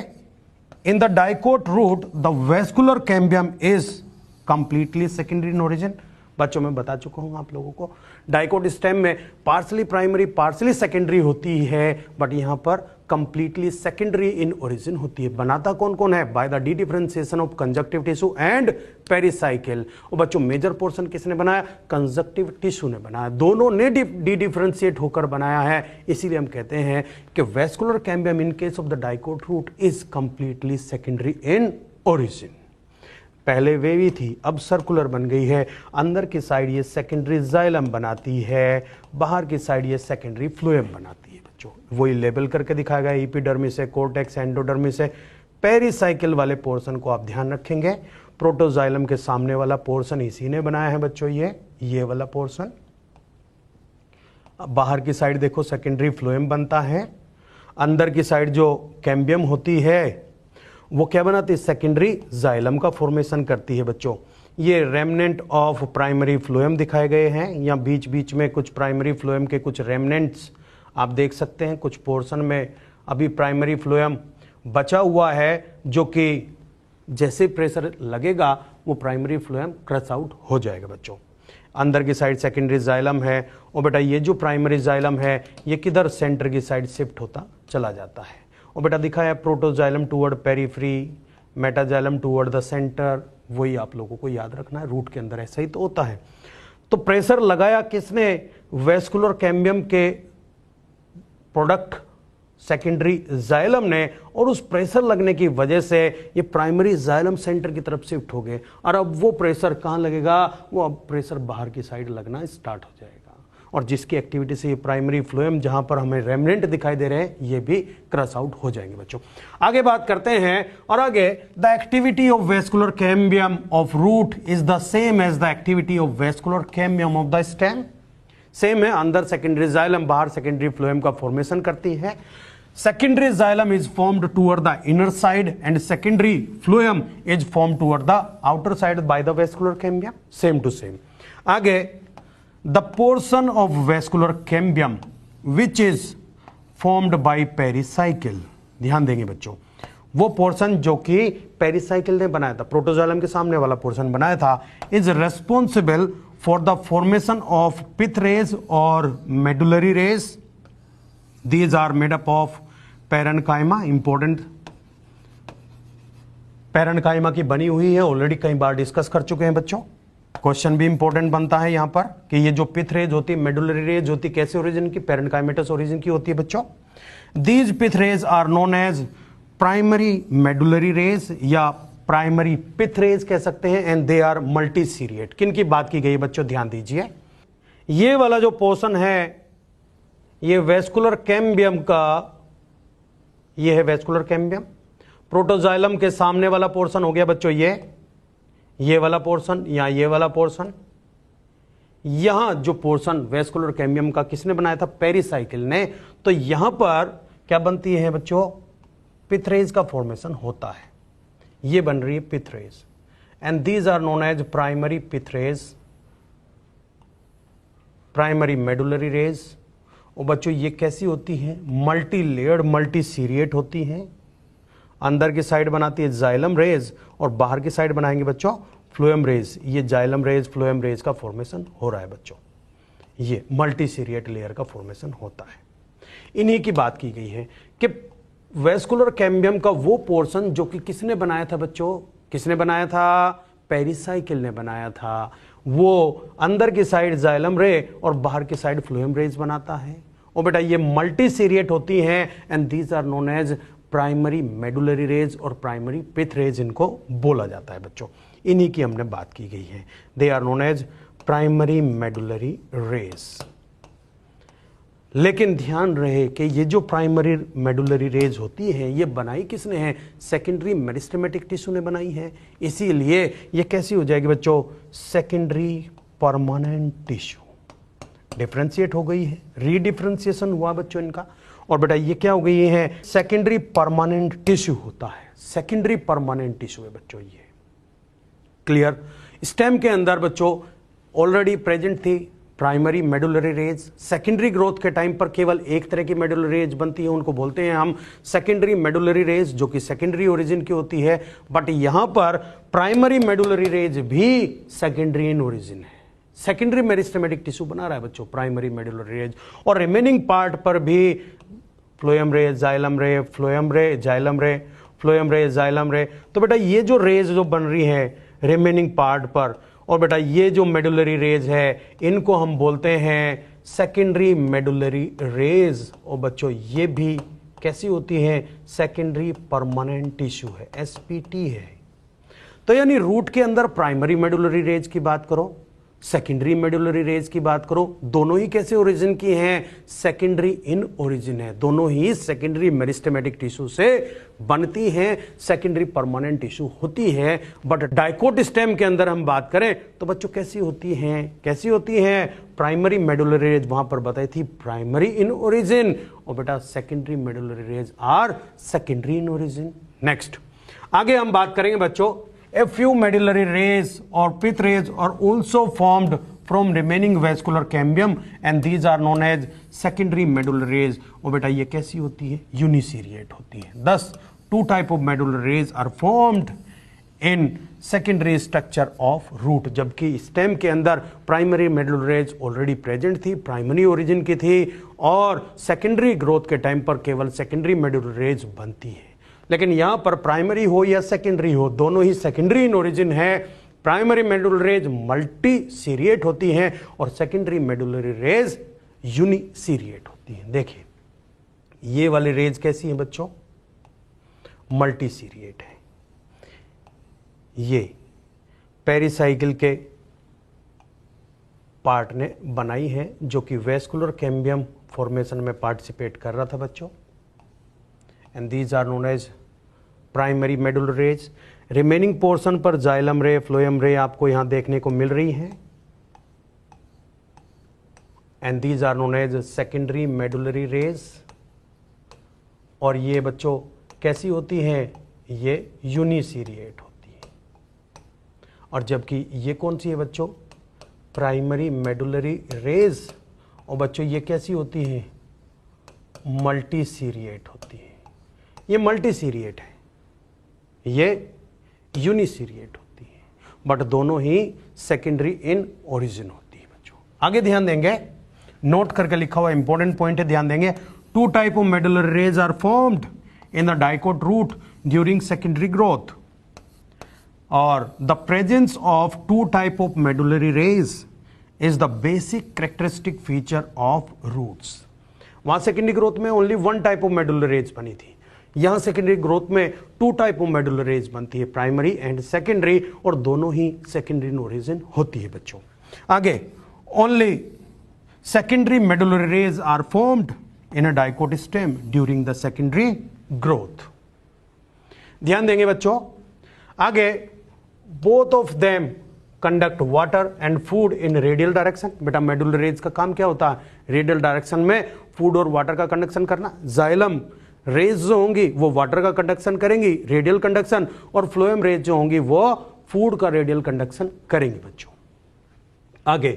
in the dicot root the vascular cambium is completely secondary in origin. बच्चों मैं बता चुका हूं आप लोगों को, डाइकोट स्टेम में पार्सली प्राइमरी पार्सली सेकेंडरी होती है, बट यहां पर कंप्लीटली सेकेंडरी इन ओरिजिन होती है। बनाता कौन कौन है, by the D differentiation of conjunctive tissue and pericycle. और बच्चों मेजर पोर्शन किसने बनाया, कंजक्टिव टिश्यू ने बनाया, दोनों ने डी डिफरेंशिएट होकर बनाया है। इसीलिए हम कहते हैं कि vascular cambium in case of the dicot root is completely secondary in origin. पहले वेवी थी, अब सर्कुलर बन गई है। अंदर की साइड ये सेकेंडरी जाइलम बनाती है, बाहर की साइड ये सेकेंडरी फ्लोएम बनाती है बच्चों। वही लेबल करके दिखाया गया, एपिडर्मिस है, कोर्टेक्स, एंडोडर्मिस है। पेरिसाइकिल वाले पोर्शन को आप ध्यान रखेंगे, प्रोटोजाइलम के सामने वाला पोर्शन इसी ने बनाया है बच्चों, ये वाला पोर्शन। बाहर की साइड देखो सेकेंडरी फ्लोएम बनता है, अंदर की साइड जो कैम्बियम होती है वो क्या बनाती है, सेकेंडरी जाइलम का फॉर्मेशन करती है बच्चों। ये रेमनेंट ऑफ प्राइमरी फ्लोएम दिखाए गए हैं, या बीच बीच में कुछ प्राइमरी फ्लोएम के कुछ रेमनेंट्स आप देख सकते हैं। कुछ पोर्शन में अभी प्राइमरी फ्लोएम बचा हुआ है, जो कि जैसे प्रेशर लगेगा वो प्राइमरी फ्लोएम क्रश आउट हो जाएगा बच्चों। अंदर की साइड सेकेंडरी जाइलम है, और बेटा ये जो प्राइमरी जाइलम है ये किधर, सेंटर की साइड शिफ्ट होता चला जाता है। और बेटा दिखाया protoxylem toward periphery, metaxylem toward the centre. वही आप लोगों को याद रखना है, रूट के अंदर ऐसा ही तो होता है। तो प्रेशर लगाया किसने, वेस्कुलर कैम्बियम के प्रोडक्ट सेकेंडरी जाइलम ने, और उस प्रेशर लगने की वजह से ये प्राइमरी जाइलम सेंटर की तरफ शिफ्ट हो गए। और अब वो प्रेशर कहाँ लगेगा, वो अब प्रेशर बाहर की साइड लगना स्टार्ट हो जाएगा, और जिसकी एक्टिविटी से ये प्राइमरी फ्लोएम जहां पर हमें रेमनेंट दिखाई दे रहे हैं ये भी क्रश आउट हो जाएंगे बच्चों। आगे बात करते हैं, और आगे the activity of vascular cambium of root is the same as the activity of vascular cambium of the stem. Same है, अंदर सेकेंडरी जाइलम, बाहर सेकेंडरी फ्लोएम का फॉर्मेशन करती है। Secondary xylem is formed toward the inner side and secondary phloem is formed toward the outer side by the vascular cambium, same to same. आगे the portion of vascular cambium which is formed by pericycle, ध्यान देंगे बच्चों, वो portion जो कि pericycle ने बनाया था, प्रोटोजाइलम के सामने वाला पोर्शन बनाया था, is responsible for the formation of pith rays और medullary rays. These are made up of parenchyma, important parenchyma की बनी हुई है, ऑलरेडी कई बार डिस्कस कर चुके हैं बच्चों। क्वेश्चन भी इंपॉर्टेंट बनता है यहां पर कि ये जो पिथ रेज होती है, मेडुलरी रेज होती है, कैसे ओरिजिन की, पैरेन्काइमेटस ओरिजिन की होती है बच्चों। These pith rays are known as primary medullary rays या प्राइमरी पिथ रेज कह सकते हैं, and they are multiseriate. किन की बात की गई है बच्चों, ध्यान दीजिए। ये वाला जो पोर्शन है ये वेस्कुलर कैम्बियम का, ये है वेस्कुलर कैम्बियम। प्रोटोजाइलम के सामने वाला पोर्शन हो गया बच्चों ये वाला पोर्शन, या ये वाला पोर्शन, यहां जो पोर्शन वेस्कुलर कैम्बियम का किसने बनाया था, पेरिसाइकिल ने, तो यहां पर क्या बनती है बच्चों, पिथ रेज का फॉर्मेशन होता है, ये बन रही है pith rays, and these are known as primary pith rays, primary medullary rays. और बच्चों ये कैसी होती है, मल्टी लेयर्ड मल्टी सीरिएट होती हैं, अंदर की साइड बनाती है जाइलम रेज और बाहर की साइड बनाएंगे बच्चों फ्लोएम रेज। ये जाइलम रेज फ्लोएम रेज का फॉर्मेशन हो रहा है बच्चों, ये मल्टी सीरिएट लेयर का फॉर्मेशन होता है। इन्हीं की बात की गई है कि वेस्कुलर कैम्बियम का वो पोर्शन जो कि किसने बनाया था बच्चों, किसने बनाया था, पेरिसाइकिल ने बनाया था, वो अंदर की साइड जाइलम रे और बाहर की साइड फ्लोएम रेज बनाता है। और बेटा ये मल्टी सीरिएट होती हैं, and these are known as primary medullary rays और प्राइमरी पिथ रेज इनको बोला जाता है बच्चों। इन्हीं की हमने बात की गई है, they are known as primary medullary rays. लेकिन ध्यान रहे कि ये जो प्राइमरी मेडुलरी रेज होती है ये बनाई किसने है, सेकेंडरी मेरिस्टेमेटिक टिश्यू ने बनाई है, इसीलिए ये कैसी हो जाएगी बच्चों, सेकेंडरी परमानेंट टिश्यू। डिफरेंशिएट हो गई है, रीडिफरेंशिएशन हुआ बच्चों इनका, और बेटा ये क्या हो गई है, सेकेंडरी परमानेंट टिश्यू होता है, सेकेंडरी परमानेंट टिश्यू है बच्चों ये। क्लियर। स्टेम के अंदर बच्चों ऑलरेडी प्रेजेंट थी primary medullary raise, secondary growth के टाइम पर केवल एक तरह की मेडुलरी रेज बनती है, उनको बोलते हैं हम सेकेंडरी मेडुलरी रेज, जो कि सेकेंडरी ओरिजिन की होती है। बट यहां पर प्राइमरी मेडुलरी रेज भी सेकेंडरी इन ओरिजिन है, सेकेंडरी मेरिस्टेमेटिक टिश्यू बना रहा है बच्चों प्राइमरी मेडुलरी रेज, और रिमेनिंग पार्ट पर भी फ्लोएम रे, जाइलम रे, फ्लोएम रे, जाइलम रे, फ्लोएम रे, जाइलम रे। तो बेटा ये जो रेज जो बन रही है रिमेनिंग पार्ट पर, और बेटा ये जो मेडुलरी रेज है इनको हम बोलते हैं सेकेंडरी मेडुलरी रेज। और बच्चों ये भी कैसी होती है, सेकेंडरी परमानेंट टिश्यू है, एसपीटी है। तो यानी रूट के अंदर प्राइमरी मेडुलरी रेज की बात करो, सेकेंडरी मेडुलरी रेज की बात करो, दोनों ही कैसे ओरिजिन की हैं, सेकेंडरी इन ओरिजिन है, दोनों ही सेकेंडरी मेरिस्टेमेटिक टिश्यू से बनती हैं, सेकेंडरी परमानेंट टिश्यू होती है। बट डाइकोट स्टेम के अंदर हम बात करें तो बच्चों कैसी होती हैं, कैसी होती हैं, प्राइमरी मेडुलरी रेज वहां पर बताई थी प्राइमरी इन ओरिजिन, और बेटा secondary medullary rays are secondary in origin. Next आगे हम बात करेंगे बच्चों, a few medullary rays or pith rays are also formed from remaining vascular cambium and these are known as secondary medullary rays। और बेटा ये कैसी होती है, यूनिसीरिएट होती है। Thus two type of medullary rays are formed in secondary structure of root, जबकि stem के अंदर primary medullary raise already present थी, प्राइमरी ओरिजिन की थी, और सेकेंडरी ग्रोथ के टाइम पर केवल सेकेंडरी मेडुलरी रेज बनती है। लेकिन यहां पर प्राइमरी हो या सेकेंडरी हो, दोनों ही सेकेंडरी इन ओरिजिन है। प्राइमरी मेडुलरी रेज मल्टी सीरिएट होती हैं और सेकेंडरी मेडुलरी रेज यूनिसीरिएट होती हैं। देखिए ये वाली रेज कैसी है बच्चों, मल्टी सीरिएट है। ये पेरिसाइकिल के पार्ट ने बनाई है जो कि वेस्कुलर कैम्बियम फॉर्मेशन में पार्टिसिपेट कर रहा था बच्चों, and these are known as primary medullary rays। Remaining portion पर जाइलम रे, फ्लोएम रे आपको यहां देखने को मिल रही हैं, and these are known as secondary medullary rays। और ये बच्चों कैसी होती हैं, ये यूनिसीरिएट होती है। और जबकि ये कौन सी है बच्चों, प्राइमरी मेडुलरी रेज, और बच्चों ये कैसी होती है, मल्टी सीरिएट होती है। ये मल्टी सीरिएट है, ये यूनिसीरिएट होती है, बट दोनों ही सेकेंडरी इन ओरिजिन होती है बच्चों। आगे ध्यान देंगे, नोट करके लिखा हुआ इंपॉर्टेंट पॉइंट है, ध्यान देंगे। Two type of medullary rays are formed in the dicot root during secondary growth, और the presence of two type of medullary rays is the basic characteristic feature of roots. वहां secondary growth में only one type of medullary rays बनी थी, यहां secondary growth में two type of medullary rays बनती है, primary and secondary, और दोनों ही सेकेंडरी इन ओरिजिन होती है बच्चों। आगे only secondary medullary rays are formed in a dicot stem during the secondary growth. ध्यान देंगे बच्चों, आगे both of them conduct water and food in radial direction. बेटा मेडुलरी रेज का काम क्या होता है? रेडियल डायरेक्शन में फूड और वाटर का कंडक्शन करना। जाइलम रेज जो होंगी वो वाटर का कंडक्शन करेंगी, रेडियल कंडक्शन, और फ्लोएम रेज जो होंगी वो फूड का रेडियल कंडक्शन करेंगी बच्चों। आगे,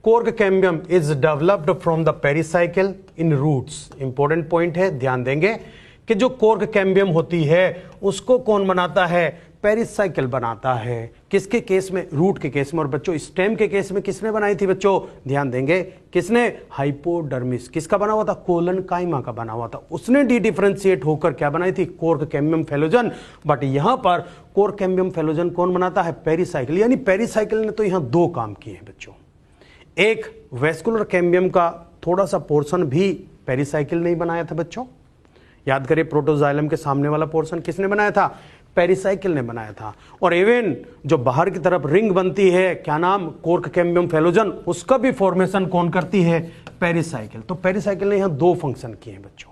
cork cambium is developed from the pericycle in roots. Important point है, ध्यान देंगे कि जो कोर्क कैम्बियम होती है उसको कौन बनाता है? पेरिसाइकिल बनाता है। किसके केस में? रूट के केस में। और बच्चों स्टेम के केस में किसने बनाई थी बच्चों? ध्यान देंगे, किसने? हाइपोडर्मिस। किसका बना हुआ था? कोलन काइमा का बना हुआ था। उसने डी डिफरेंशिएट होकर क्या बनाई थी? Cork cambium phellogen. बट यहां पर कोर्क कैम्बियम फेलोजन कौन बनाता है? पेरिसाइकिल। यानी पेरिसाइकिल ने तो यहां दो काम किए हैं बच्चों। एक, वेस्कुलर कैम्बियम का थोड़ा सा पोर्शन भी पेरिसाइकिल नहीं बनाया था बच्चों। याद करिए, प्रोटोजाइलम के सामने वाला पोर्शन किसने बनाया था? पेरिसाइकिल ने बनाया था। और इवन जो बाहर की तरफ रिंग बनती है, क्या नाम? कोर्क कैम्बियम फेलोजन, उसका भी फॉर्मेशन कौन करती है? पेरिसाइकिल। तो पेरिसाइकिल ने यहां दो फंक्शन किए हैं बच्चों।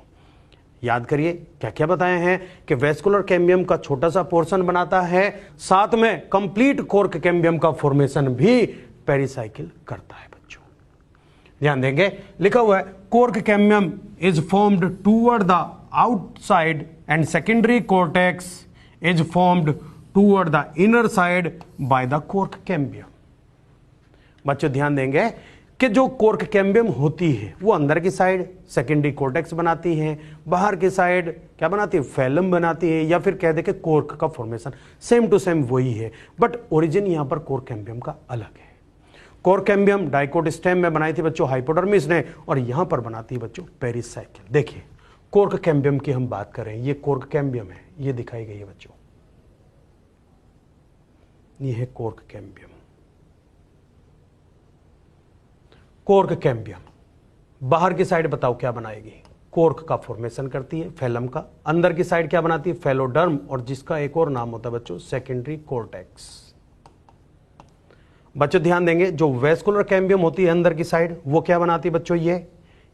याद करिए क्या क्या बताए हैं कि वेस्कुलर कैम्बियम का छोटा सा पोर्शन बनाता है, साथ में कंप्लीट कोर्क कैम्बियम का फॉर्मेशन भी पेरिसाइकिल करता है बच्चों। ध्यान देंगे, लिखा हुआ है cork cambium is formed toward the outside and secondary cortex is formed toward the inner side by the cork cambium। बच्चों ध्यान देंगे कि जो कोर्क कैम्बियम होती है वो अंदर की साइड सेकेंडरी कोर्टेक्स बनाती है, बाहर की साइड क्या बनाती है? फैलम बनाती है, या फिर कह दे कि कोर्क का फॉर्मेशन सेम टू सेम वही है, बट ओरिजिन यहां पर कोर्क कैम्बियम का अलग है। कोर्क कैम्बियम डाइकोट स्टेम में बनाई थी बच्चों हाइपोडर्मिस ने, और यहां पर बनाती है बच्चों पेरिसाइकिल। देखिए कोर्क कैम्बियम की हम बात करें, ये कोर्क कैम्बियम है, ये दिखाई गई है बच्चों, ये है कोर्क कैम्बियम। कोर्क कैम्बियम बाहर की साइड बताओ क्या बनाएगी? कोर्क का फॉर्मेशन करती है, फैलम का। अंदर की साइड क्या बनाती है? फेलोडर्म, और जिसका एक और नाम होता है बच्चों सेकेंडरी कोर्टेक्स। बच्चों ध्यान देंगे, जो वेस्कुलर कैम्बियम होती है अंदर की साइड वो क्या बनाती है बच्चों?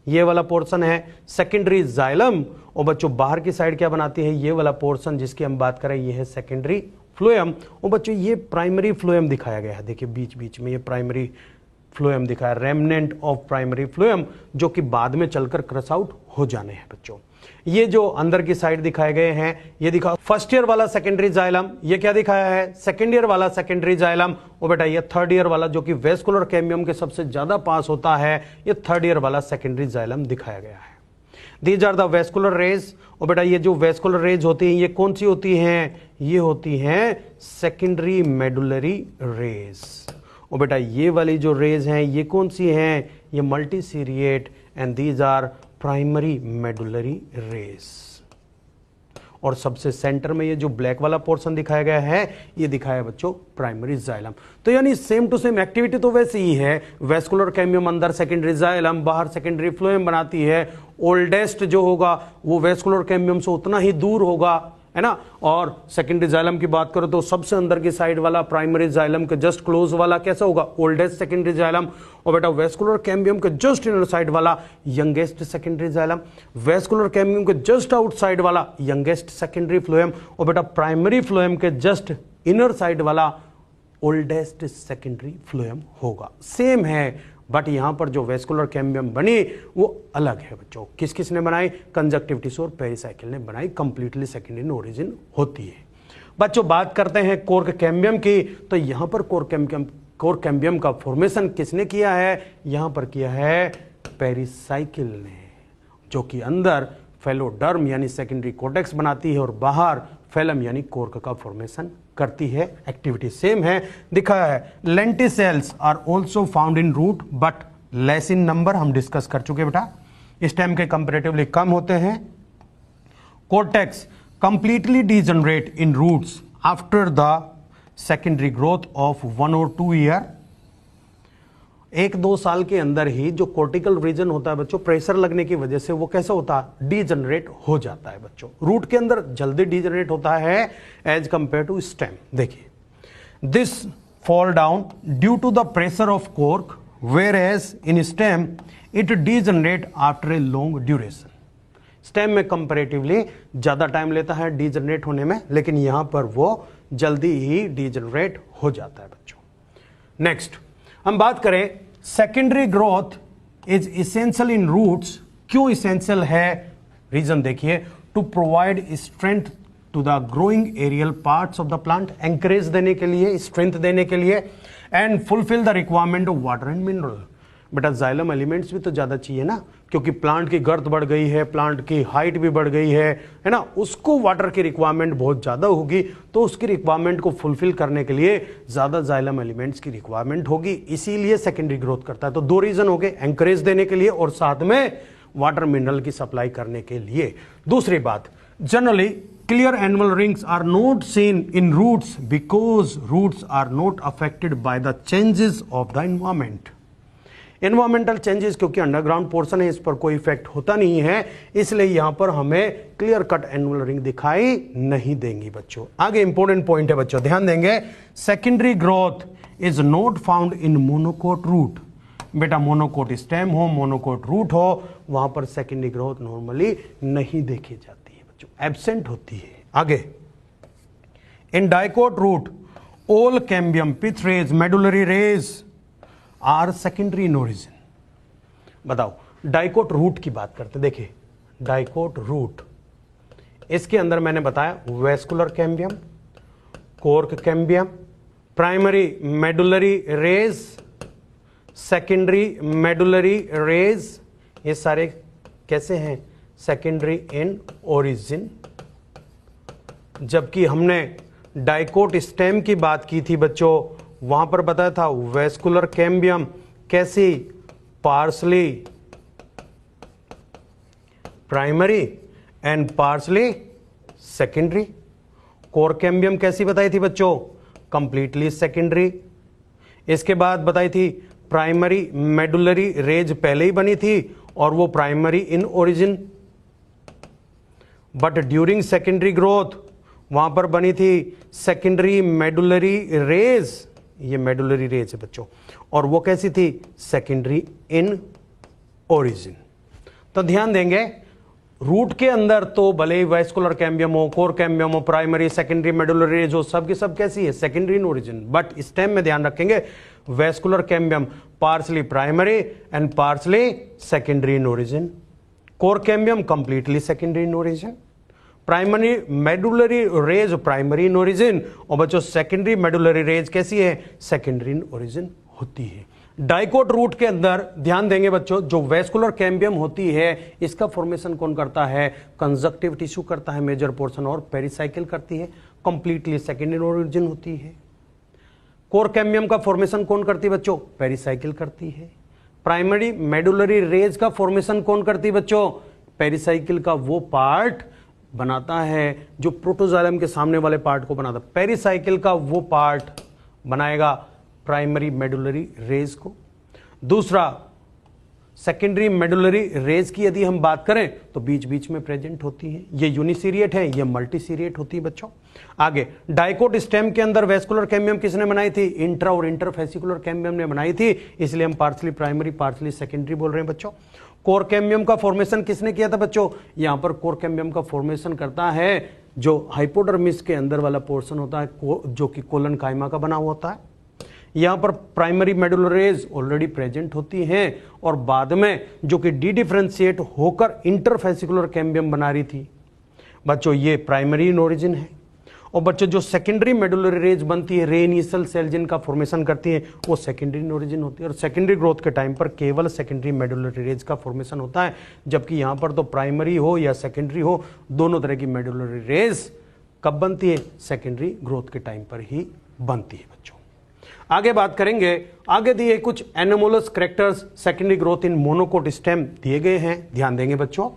ये वाला पोर्शन है सेकेंडरी जाइलम, और बच्चों बाहर की साइड क्या बनाती है? ये वाला पोर्शन जिसकी हम बात करें ये है सेकेंडरी फ्लोएम। और बच्चों ये प्राइमरी फ्लोएम दिखाया गया है, देखिए बीच बीच में ये प्राइमरी फ्लोएम दिखाया, रेमनेंट ऑफ प्राइमरी फ्लोएम, जो कि बाद में चलकर क्रश आउट हो जाने हैं बच्चों। ये जो अंदर की साइड दिखाए गए हैं, ये दिखा फर्स्ट ईयर वाला सेकेंडरी जाइलम, ये क्या दिखाया है? सेकेंड ईयर वाला सेकेंडरी जाइलम। और बेटा ये थर्ड ईयर वाला जो कि वेस्कुलर कैम्बियम के सबसे ज्यादा पास होता है, ये थर्ड ईयर वाला सेकेंडरी जाइलम दिखाया गया है। These are the vascular rays. और बेटा ये जो वेस्कुलर रेज होती हैं ये कौन सी होती हैं? ये होती हैं सेकेंडरी मेडुलरी रेज। और बेटा ये वाली जो रेज हैं ये कौन सी हैं? ये multiseriate, and these are primary medullary rays. और सबसे सेंटर में ये जो ब्लैक वाला पोर्शन दिखाया गया है ये दिखाया है बच्चों प्राइमरी जाइलम। तो यानी सेम टू सेम एक्टिविटी तो वैसे ही है, वेस्कुलर कैम्बियम अंदर सेकेंडरी जाइलम, बाहर सेकेंडरी फ्लोएम बनाती है। ओल्डेस्ट जो होगा वो वेस्कुलर कैम्बियम से उतना ही दूर होगा, है ना। और सेकेंडरी जाइलम की बात करो तो सबसे अंदर की साइड वाला प्राइमरी जाइलम के जस्ट क्लोज वाला कैसा होगा? Oldest secondary xylem. और बेटा वेस्कुलर कैम्बियम के जस्ट इनर साइड वाला youngest secondary xylem, vascular cambium के जस्ट आउटसाइड वाला यंगेस्ट सेकेंडरी फ्लोएम, और बेटा प्राइमरी फ्लोएम के जस्ट इनर साइड वाला ओल्डेस्ट सेकेंडरी फ्लोएम होगा। सेम है, बट यहां पर जो वेस्कुलर कैम्बियम बनी वो अलग है बच्चों। किस किस ने बनाई? कंजक्टिविटिस और पेरिसाइकिल ने बनाई, कंप्लीटली सेकेंड इन ओरिजिन होती है। बच्चों बात करते हैं कोर्क कैम्बियम की, तो यहां पर कोर्क कैम्बियम का फॉर्मेशन किसने किया है? यहां पर किया है पेरिसाइकिल ने, जो कि अंदर फेलोडर्म यानी सेकेंडरी कोर्टेक्स बनाती है और बाहर फैलम यानी कोर्क का फॉर्मेशन करती है। एक्टिविटी सेम है, दिखाया है। Lenticels are also found in root but less in number, हम डिस्कस कर चुके बेटा, स्टेम के कंपेरेटिवली कम होते हैं। Cortex completely degenerate in roots after the secondary growth of 1 or 2 year. 1-2 साल के अंदर ही जो कोर्टिकल रीजन होता है बच्चों, प्रेशर लगने की वजह से वो कैसा होता है? डीजनरेट हो जाता है बच्चों। रूट के अंदर जल्दी डीजनरेट होता है एज कंपेयर टू स्टेम। देखिए this fall down due to the pressure of cork, whereas in stem it degenerate after a long duration. Stem में कंपेरेटिवली ज्यादा टाइम लेता है डीजनरेट होने में, लेकिन यहां पर वो जल्दी ही डीजनरेट हो जाता है बच्चों। नेक्स्ट हम बात करें secondary growth is essential in roots. क्यों इसेंशियल है? रीजन देखिए, to provide strength to the growing aerial parts of the plant, anchorage देने के लिए, स्ट्रेंथ देने के लिए, and fulfil the requirement of water and mineral. बेटा जाइलम एलिमेंट्स भी तो ज्यादा चाहिए ना, क्योंकि प्लांट की गर्थ बढ़ गई है, प्लांट की हाइट भी बढ़ गई है ना, उसको वाटर की रिक्वायरमेंट बहुत ज्यादा होगी, तो उसकी रिक्वायरमेंट को फुलफिल करने के लिए ज्यादा जाइलम एलिमेंट्स की रिक्वायरमेंट होगी, इसीलिए सेकेंडरी ग्रोथ करता है। तो दो रीजन हो गए, एंकरेज देने के लिए और साथ में वाटर मिनरल की सप्लाई करने के लिए। दूसरी बात, generally clear annual rings are not seen in roots because roots are not affected by the changes of the environment. Environmental changes, क्योंकि अंडरग्राउंड पोर्शन है, इस पर कोई इफेक्ट होता नहीं है, इसलिए यहां पर हमें क्लियर कट एनुअल रिंग दिखाई नहीं देंगी बच्चों। आगे इंपॉर्टेंट पॉइंट है बच्चों, ध्यान देंगे, secondary growth is not found in monocot root. बेटा मोनोकोट स्टेम हो, मोनोकोट रूट हो, वहां पर सेकेंडरी ग्रोथ नॉर्मली नहीं देखी जाती, एब्सेंट होती है। आगे, in dicot root all cambium, pith rays, medullary rays are secondary in origin. बताओ, डाइकोट रूट की बात करते, देखिए डाइकोट रूट, इसके अंदर मैंने बताया vascular cambium, cork cambium, primary medullary raise, secondary medullary rays, ये सारे कैसे हैं? Secondary in origin. जबकि हमने डाइकोट स्टेम की बात की थी बच्चों, वहां पर बताया था वेस्कुलर कैम्बियम कैसी? Partially primary and partially secondary. Cork cambium कैसी बताई थी बच्चों? Completely secondary. इसके बाद बताई थी प्राइमरी मेडुलरी रेज पहले ही बनी थी और वो primary in origin, but during secondary growth वहां पर बनी थी सेकेंडरी मेडुलरी रेज, ये मेडुलरी रेज है बच्चों, और वो कैसी थी? Secondary in origin. तो ध्यान देंगे, रूट के अंदर तो भले ही वेस्कुलर कैम्बियम हो, कोर कैम्बियम हो, प्राइमरी सेकेंडरी मेडुलरी रेज हो, सब की सब कैसी है? Secondary in origin. But stem में ध्यान रखेंगे, vascular cambium partially primary and partially secondary in origin, core cambium completely secondary in origin, primary medullary raise primary in origin, और बच्चों सेकेंडरी मेडुलरी रेज कैसी है? सेकेंडरी इन ओरिजिन होती है। Dicot root के अंदर ध्यान देंगे बच्चों, जो वेस्कुलर कैम्बियम होती है, इसका फॉर्मेशन कौन करता है? कंजक्टिव टिश्यू करता है मेजर पोर्शन, और पेरिसाइकिल करती है, कंप्लीटली सेकेंडरी इन ओरिजिन होती है। कोर कैम्बियम का फॉर्मेशन कौन करती है बच्चों? पेरिसाइकिल करती है। प्राइमरी मेडुलरी रेज का फॉर्मेशन कौन करती है बच्चों? पेरिसाइकिल का वो पार्ट बनाता है जो प्रोटोजाइलम के सामने वाले पार्ट को बनाता है, पेरिसाइकिल का वो पार्ट बनाएगा प्राइमरी मेडुलरी रेज को। दूसरा, सेकेंडरी मेडुलरी रेज की यदि हम बात करें तो बीच बीच में प्रेजेंट होती है, ये यूनिसीरिएट है, ये मल्टीसीरिएट होती है बच्चों। आगे, डाइकोट स्टेम के अंदर वेस्कुलर कैम्बियम किसने बनाई थी? इंट्रा और इंटरफेसिकुलर कैम्बियम ने बनाई थी, इसलिए हम पार्सली प्राइमरी पार्सली सेकेंडरी बोल रहे हैं बच्चों। कोर कैम्बियम का फॉर्मेशन किसने किया था बच्चों? यहां पर कोर कैम्बियम का फॉर्मेशन करता है जो हाइपोडर्मिस के अंदर वाला पोर्शन होता है, जो कि कोलन काइमा का बना हुआ होता है। यहां पर primary medullary raise already present होती हैं, और बाद में जो कि डी डिफरेंशिएट होकर इंटरफेसिकुलर कैम्बियम बना रही थी बच्चों, ये प्राइमरी इन ओरिजिन है। और बच्चों जो सेकेंडरी मेडुलरी रेज बनती है, रे इनिशियल सेल जिनका फॉर्मेशन करती है, वो सेकेंडरी इन ओरिजिन होती है। और सेकेंडरी ग्रोथ के टाइम पर केवल सेकेंडरी मेडुलरी रेज का फॉर्मेशन होता है, जबकि यहां पर तो प्राइमरी हो या सेकेंडरी हो, दोनों तरह की मेडुलरी रेज कब बनती है? सेकेंडरी ग्रोथ के टाइम पर ही बनती है बच्चों। आगे बात करेंगे, आगे दिए कुछ एनोमोलस कैरेक्टर्स सेकेंडरी ग्रोथ इन मोनोकोट स्टेम दिए गए हैं, ध्यान देंगे बच्चों।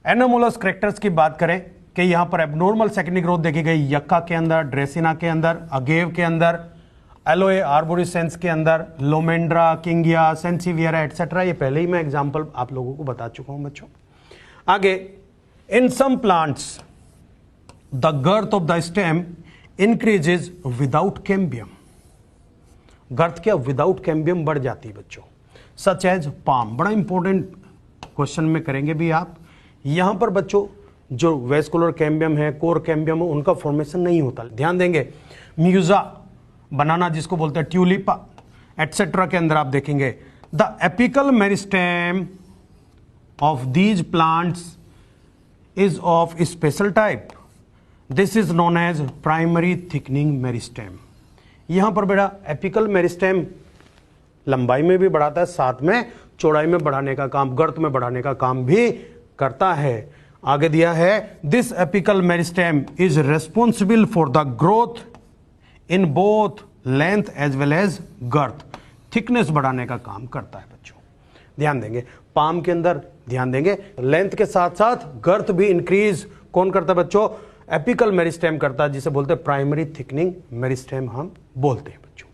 एनोमोलस कैरेक्टर्स की बात करें कि यहां पर एबनॉर्मल सेकेंडरी ग्रोथ देखी गई यक्का के अंदर, ड्रेसिना के अंदर, अगेव के अंदर, एलोए आर्बोरिसेंस के अंदर, लोमेंड्रा, किंगिया, सेंसिवियरा एटसेट्रा। ये पहले ही मैं एग्जांपल आप लोगों को बता चुका हूं बच्चों। आगे, in some plants the girth of the stem increases without cambium. Girth क्या? विदाउट कैम्बियम बढ़ जाती है बच्चों, सच एज पाम। बड़ा इंपॉर्टेंट क्वेश्चन में करेंगे भी आप। यहां पर बच्चों जो वेस्कुलर कैम्बियम है, कोर कैम्बियम है, उनका फॉर्मेशन नहीं होता, ध्यान देंगे। म्यूजा बनाना जिसको बोलते हैं ट्यूलिप एटसेट्रा के अंदर आप देखेंगे the apical meristem of these plants is of special type, this is known as primary thickening meristem. यहां पर बेटा एपिकल मेरिस्टेम लंबाई में भी बढ़ाता है, साथ में चौड़ाई में बढ़ाने का काम, गर्त में बढ़ाने का काम भी करता है। आगे दिया है this apical meristem is responsible for the growth in both length as well as girth, thickness बढ़ाने का काम करता है बच्चों। ध्यान देंगे पाम के अंदर, ध्यान देंगे लेंथ के साथ साथ गर्थ भी इंक्रीज कौन करता है बच्चों? एपिकल मेरिस्टेम करता है, जिसे बोलते हैं प्राइमरी थिकनिंग मेरिस्टेम हम बोलते हैं बच्चों।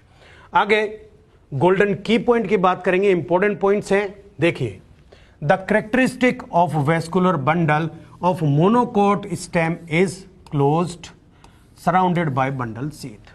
आगे गोल्डन की पॉइंट की बात करेंगे, इंपॉर्टेंट पॉइंट्स हैं। देखिए the characteristic of vascular bundle of monocot stem is closed surrounded by bundle sheath.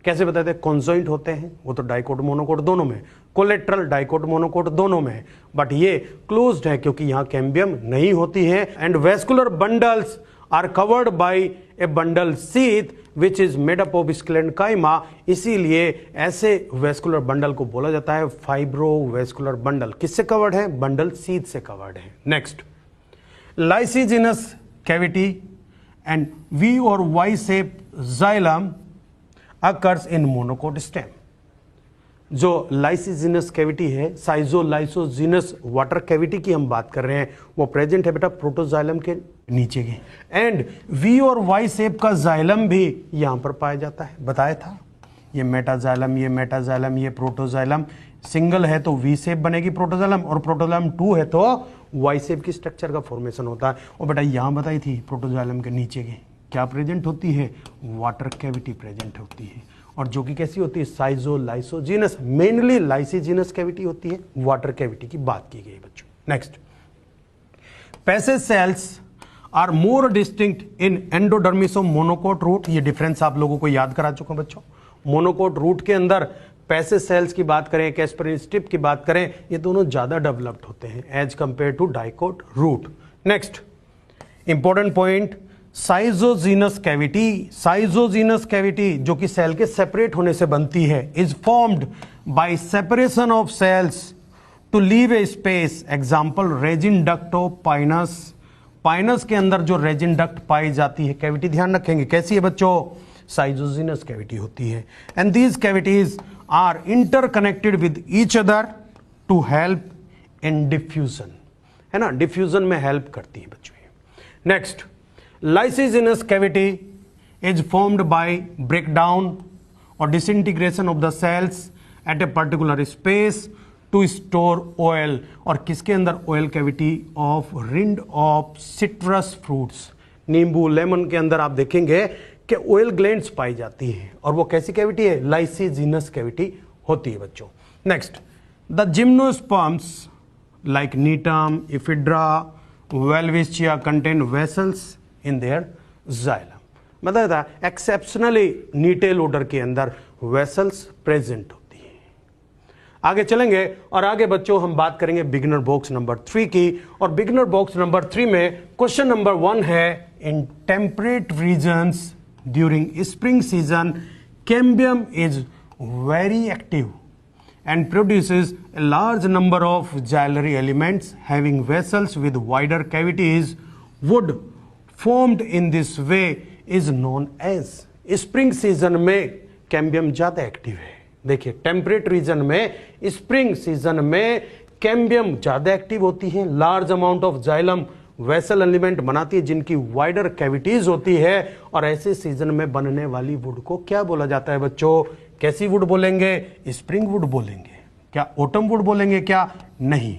कैसे बताते हैं? कॉन्जॉइंट होते हैं, वो तो डाइकोट मोनोकोट दोनों में, कोलेट्रल डाइकोट मोनोकोट दोनों में, बट ये क्लोज्ड है क्योंकि यहां कैम्बियम नहीं होती है। And vascular bundles are covered by a bundle sheath which is made up of sclerenchyma, इसीलिए ऐसे वेस्कुलर बंडल को बोला जाता है फाइब्रोवेस्कुलर बंडल। किससे कवर्ड है? बंडल शीथ से कवर्ड है। Next lysigenous cavity and V और Y shape xylem occurs in monocot stem. जो लाइसिजिनस कैविटी है, साइजोलाइसोजिनस वाटर कैविटी की हम बात कर रहे हैं, वो प्रेजेंट है बेटा प्रोटोजाइलम के नीचे के। एंड वी और वाई शेप का जाइलम भी यहां पर पाया जाता है, बताया था। ये मेटाजाइलम, ये मेटाजाइलम, ये प्रोटोजाइलम। सिंगल है तो वी शेप बनेगी प्रोटोजाइलम, और प्रोटोजाइलम 2 है तो वाई शेप की स्ट्रक्चर का फॉर्मेशन होता है। और बेटा यहां बताई थी प्रोटोजाइलम के नीचे के क्या प्रेजेंट होती है? वाटर कैविटी प्रेजेंट होती है, और जो कि कैसी होती है? साइजोलाइसोजिनस, मेनली लाइसिजिनस कैविटी होती है, वाटर कैविटी की बात की गई बच्चों। Next passage cells are more distinct in endodermis of monocot root. ये डिफरेंस आप लोगों को याद करा चुका बच्चों। मोनोकोट रूट के अंदर पैसेज सेल्स की बात करें, कैस्परिन स्ट्रिप की बात करें, ये दोनों ज्यादा डेवलप्ड होते हैं as compare to dicot root. Next important point schizogenous cavity. Schizogenous cavity जो कि सेल के सेपरेट होने से बनती है, is formed by separation of cells to leave a space. Example resin duct of Pinus. Pinus के अंदर जो रेजिन डक्ट पाई जाती है कैविटी, ध्यान रखेंगे कैसी है बच्चों? साइजोजीनस कैविटी होती है। And these cavities are interconnected with each other to help in diffusion, है ना, डिफ्यूजन में हेल्प करती है बच्चों। Next lysigenous cavity is formed by breakdown or disintegration of the cells at a particular space to store oil। और किसके अंदर oil cavity? of rind of citrus fruits। नींबू, लेमन के अंदर आप देखेंगे कि oil glands पाई जाती हैं, और वो कैसी कैविटी है? lysigenous कैविटी होती है बच्चों। Next the gymnosperms like Gnetum, Ephedra, Welwitschia contain vessels in their xylem. मतलब एक्सेप्शनली नीटेल ऑर्डर के अंदर वेसल्स प्रेजेंट होती है। आगे चलेंगे और आगे बच्चों हम बात करेंगे बिगिनर बॉक्स नंबर 3 की। और बिगिनर बॉक्स नंबर 3 में क्वेश्चन नंबर 1 है in temperate regions during spring season cambium is very active and produces a large number of xylary elements having vessels with wider cavities. Wood formed in this way is known as। Spring season में cambium ज्यादा active है। देखिए temperate region में, spring season में cambium ज्यादा active होती है, large amount of xylem vessel element बनाती है जिनकी वाइडर कैविटीज होती है, और ऐसे सीजन में बनने वाली वुड को क्या बोला जाता है बच्चों? कैसी वुड बोलेंगे? स्प्रिंग वुड बोलेंगे। क्या ऑटम वुड बोलेंगे? क्या नहीं।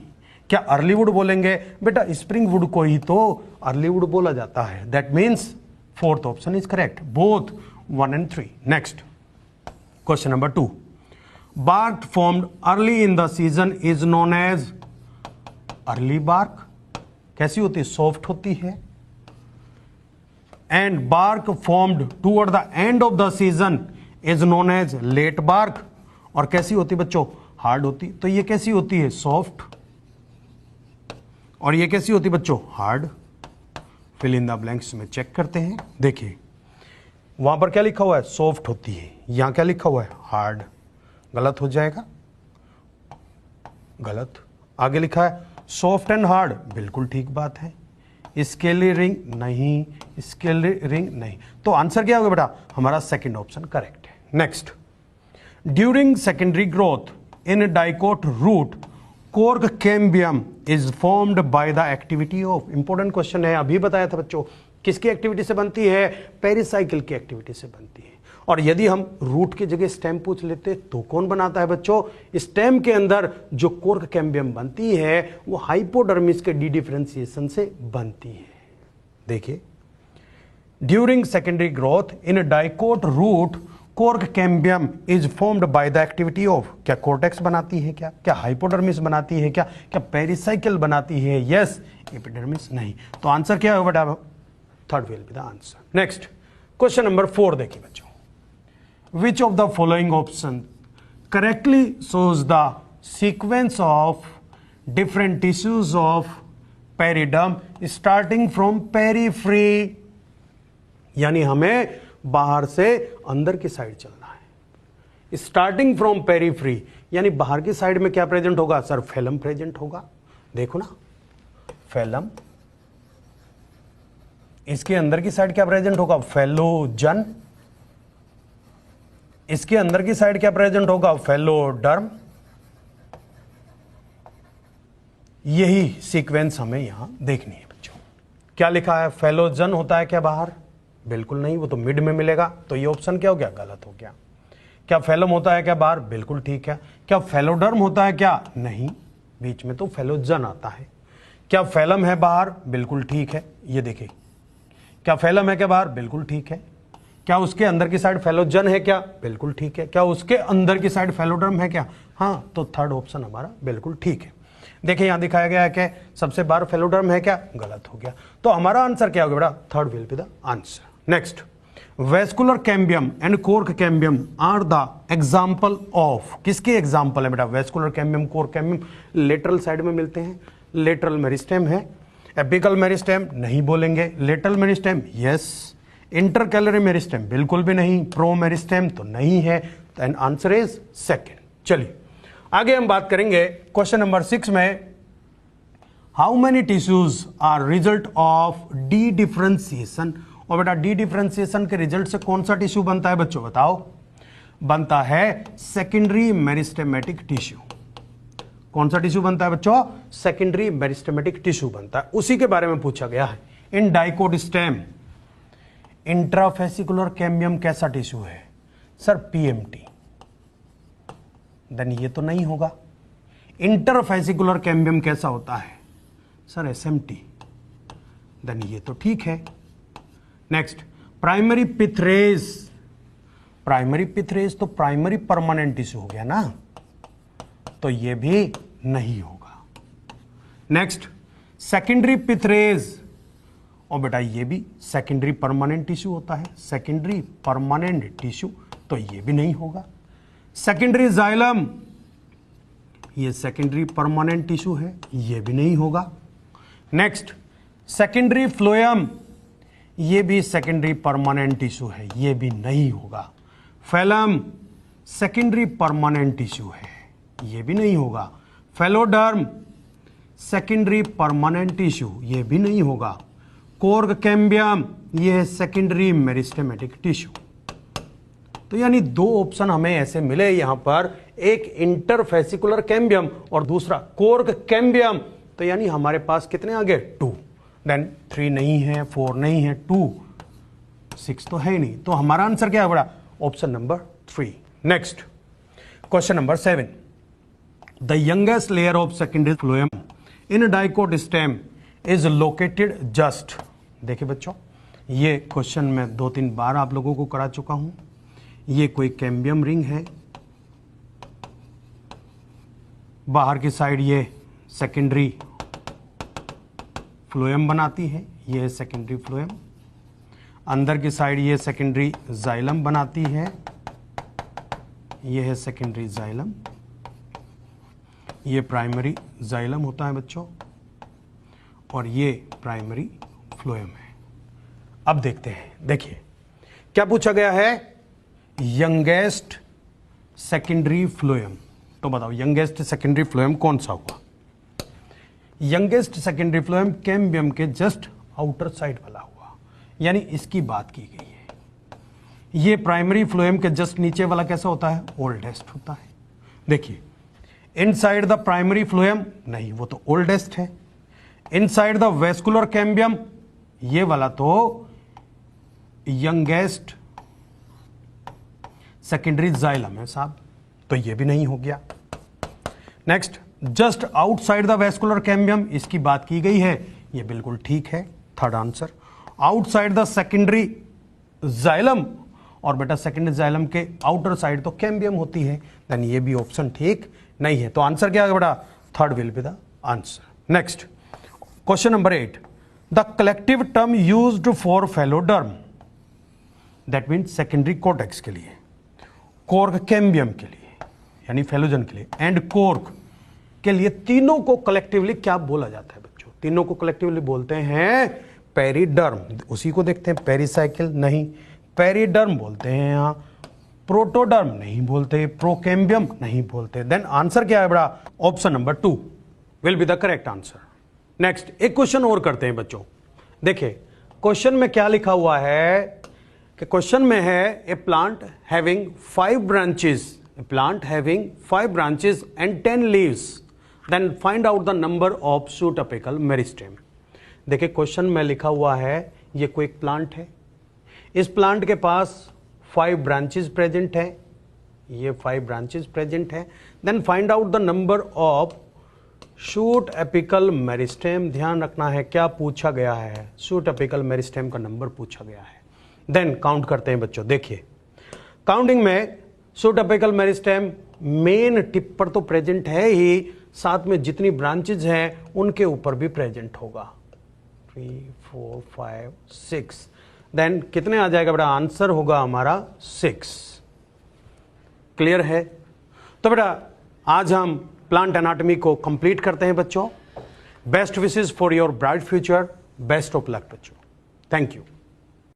क्या अर्ली वुड बोलेंगे? बेटा स्प्रिंग वुड को ही तो अर्ली वुड बोला जाता है। That means 4th option is correct, both 1 and 3। Next question number 2 bark formed early in the season is known as early bark। कैसी होती है? सॉफ्ट होती है। And bark formed toward the end of the season is known as late bark। और कैसी होती बच्चों? Hard होती। तो ये कैसी होती है? सॉफ्ट। और ये कैसी होती बच्चों? Hard. Fill in the blanks में चेक करते हैं। देखिए वहां पर क्या लिखा हुआ है, सॉफ्ट होती है, यहां क्या लिखा हुआ है, हार्ड। गलत हो जाएगा, गलत। आगे लिखा है सॉफ्ट एंड हार्ड, बिल्कुल ठीक बात है। स्केली रिंग नहीं, स्केली रिंग नहीं। तो आंसर क्या होगा बेटा, हमारा सेकंड ऑप्शन करेक्ट है। Next, during secondary growth in dicot root cork cambium is formed by the activity of, important question है, अभी बताया था बच्चों, किसकी एक्टिविटी से बनती है, पेरिसाइकिल की एक्टिविटी से बनती है। और यदि हम रूट की जगह स्टेम पूछ लेते तो कौन बनाता है बच्चों, स्टेम के अंदर जो कोर्क कैम्बियम बनती है वो हाइपोडर्मिस के डी डिफरेंशिएशन से बनती है। देखिए, during secondary growth in dicot root cork cambium is formed by the activity of, क्या कोर्टेक्स बनाती है, क्या हाइपोडर्मिस बनाती है, क्या पेरिसाइकिल बनाती है, यस, एपिडर्मिस नहीं। तो आंसर क्या होगा बेटा, third will be the answer. Next, question number 4 देखिए बच्चों, which of the following option correctly shows the sequence of different tissues of periderm starting from periphery, यानी हमें बाहर से अंदर की साइड चलना है। स्टार्टिंग फ्रॉम पेरीफ्री यानी बाहर की साइड में क्या प्रेजेंट होगा, सर फेलम प्रेजेंट होगा। देखो ना, फेलम, इसके अंदर की साइड क्या प्रेजेंट होगा, फेलोजन, इसके अंदर की साइड क्या प्रेजेंट होगा, फेलोडर्म। यही सीक्वेंस हमें यहां देखनी है बच्चों। क्या लिखा है, फेलोजन होता है क्या बाहर, बिल्कुल नहीं, वो तो मिड में मिलेगा, तो ये ऑप्शन क्या हो गया, गलत हो गया। क्या फेलम होता है क्या बाहर, बिल्कुल ठीक है। क्या फेलोडर्म होता है क्या, नहीं, बीच में तो फेलोजन आता है। क्या फेलम है बाहर, बिल्कुल ठीक है, ये देखिए, क्या फेलम है क्या बाहर, बिल्कुल ठीक है। क्या उसके अंदर की साइड फेलोजन है क्या, बिल्कुल ठीक है। क्या उसके अंदर की साइड फेलोडर्म है क्या, हाँ, तो थर्ड ऑप्शन हमारा बिल्कुल ठीक है। देखिए यहां दिखाया गया है कि सबसे बाहर फेलोडर्म है क्या, गलत हो गया। तो हमारा आंसर क्या होगा बेटा, third will be the answer. Next, vascular cambium and cork cambium are the example of, किसके एग्जाम्पल है बेटा, vascular cambium, cork cambium lateral side में मिलते हैं। लेटरल मेरिस्टेम है, एपिकल मेरिस्टेम नहीं बोलेंगे, lateral meristem yes, intercalary meristem बिल्कुल भी नहीं, प्रो मेरिस्टेम तो नहीं है, तो आंसर इज सेकंड। चलिए आगे हम बात करेंगे क्वेश्चन नंबर 6 में, how many tissues are result of the differentiation. और बेटा डी डिफरेंशिएशन के रिजल्ट से कौन सा टिश्यू बनता है बच्चों, बताओ, बनता है सेकेंडरी मेरिस्टेमेटिक टिश्यू। कौन सा टिश्यू बनता है बच्चों, सेकेंडरी मेरिस्टेमेटिक टिश्यू बनता है, उसी के बारे में पूछा गया है। इन डाइकोट स्टेम इंट्राफेसिकुलर कैम्बियम कैसा टिश्यू है, सर पीएमटी, देन ये तो नहीं होगा। इंटरफेसिकुलर कैम्बियम कैसा होता है, सर एसएमटी, देन ये तो ठीक है। नेक्स्ट, प्राइमरी पिथरेज, प्राइमरी पिथरेज तो प्राइमरी परमानेंट टिश्यू हो गया ना, तो ये भी नहीं होगा। नेक्स्ट, सेकेंडरी पिथरेज, और बेटा ये भी सेकेंडरी परमानेंट टिश्यू होता है, सेकेंडरी परमानेंट टिश्यू, तो ये भी नहीं होगा। सेकेंडरी जाइलम, ये सेकेंडरी परमानेंट टिश्यू है, ये भी नहीं होगा। नेक्स्ट, सेकेंडरी फ्लोएम, ये भी सेकेंडरी परमानेंट टिश्यू है, ये भी नहीं होगा। फेलम सेकेंडरी परमानेंट टिश्यू है, ये भी नहीं होगा। फेलोडर्म सेकेंडरी परमानेंट टिश्यू, ये भी नहीं होगा। कोर्क कैम्बियम, ये है सेकेंडरी मेरिस्टेमेटिक टिश्यू। तो यानी दो ऑप्शन हमें ऐसे मिले यहां पर, एक इंटरफेसिकुलर कैम्बियम और दूसरा कोर्क कैम्बियम। तो यानी हमारे पास कितने आ गए, 2, देन 3 नहीं है, 4 नहीं है, 2, 6 तो है ही नहीं। तो हमारा आंसर क्या है बड़ा, option number 3। Next, question number 7, the youngest layer of secondary phloem in dicot stem is located just. देखिए बच्चों, ये क्वेश्चन मैं 2-3 बार आप लोगों को करा चुका हूं। ये कोई कैम्बियम रिंग है, बाहर की साइड ये सेकेंडरी फ्लोएम बनाती है, ये है सेकेंडरी फ्लोएम। अंदर की साइड ये सेकेंडरी जाइलम बनाती है, ये है सेकेंडरी जाइलम। ये प्राइमरी जाइलम होता है बच्चों, और ये प्राइमरी फ्लोएम है। अब देखते हैं, देखिए क्या पूछा गया है? Youngest secondary phloem. तो बताओ यंगेस्ट सेकेंडरी फ्लोएम कौन सा हुआ? यंगेस्ट सेकेंडरी फ्लोएम कैम्बियम के जस्ट आउटर साइड वाला हुआ, यानी इसकी बात की गई है। ये प्राइमरी फ्लोएम के जस्ट नीचे वाला कैसा होता है? ओल्डेस्ट होता है। देखिए इनसाइड द प्राइमरी फ्लोएम, नहीं वो तो ओल्डेस्ट है। इनसाइड द वेस्कुलर कैम्बियम, ये वाला तो यंगेस्ट सेकेंडरी जाइलम है साहब, तो ये भी नहीं हो गया। Next, just outside the vascular cambium, इसकी बात की गई है, ये बिल्कुल ठीक है, third answer. Outside the secondary xylem, और बेटा सेकेंडरी जाइलम के आउटर साइड तो कैम्बियम होती है, देन ये भी ऑप्शन ठीक नहीं है। तो आंसर क्या है बेटा? Third will be the answer. Next question number 8, the collective term used for phelloderm, that mean secondary cortex के लिए, कॉर्क कैम्बियम के लिए यानी फेलोजन के लिए, एंड कॉर्क के लिए, तीनों को कलेक्टिवली क्या बोला जाता है बच्चों? तीनों को कलेक्टिवली बोलते हैं पेरिडर्म। उसी को देखते हैं, पेरिसाइकिल नहीं, पेरिडर्म बोलते हैं यहां, प्रोटोडर्म नहीं बोलते, प्रोकैम्बियम नहीं बोलते। देन आंसर क्या है बड़ा? Option number 2 will be the correct answer. Next एक क्वेश्चन और करते हैं बच्चों। देखिए क्वेश्चन में क्या लिखा हुआ है कि क्वेश्चन में है a plant having 5 branches, a plant having 5 branches and 10 leaves, then find out the number of shoot apical meristem. देखिए क्वेश्चन में लिखा हुआ है ये कोई एक प्लांट है, इस प्लांट के पास 5 ब्रांचेस प्रेजेंट है, ये 5 ब्रांचेस प्रेजेंट है, then find out the number of shoot apical meristem. ध्यान रखना है क्या पूछा गया है, शूट एपिकल मेरिस्टेम का नंबर पूछा गया है। देन काउंट करते हैं बच्चों। देखिए काउंटिंग में shoot apical meristem main tip पर तो प्रेजेंट है ही, साथ में जितनी ब्रांचेज हैं उनके ऊपर भी प्रेजेंट होगा। 3 4 5 6, देन कितने आ जाएगा बेटा? आंसर होगा हमारा 6। क्लियर है? तो बेटा आज हम प्लांट एनाटॉमी को कंप्लीट करते हैं बच्चों। Best wishes for your bright future, best of luck बच्चों। Thank you.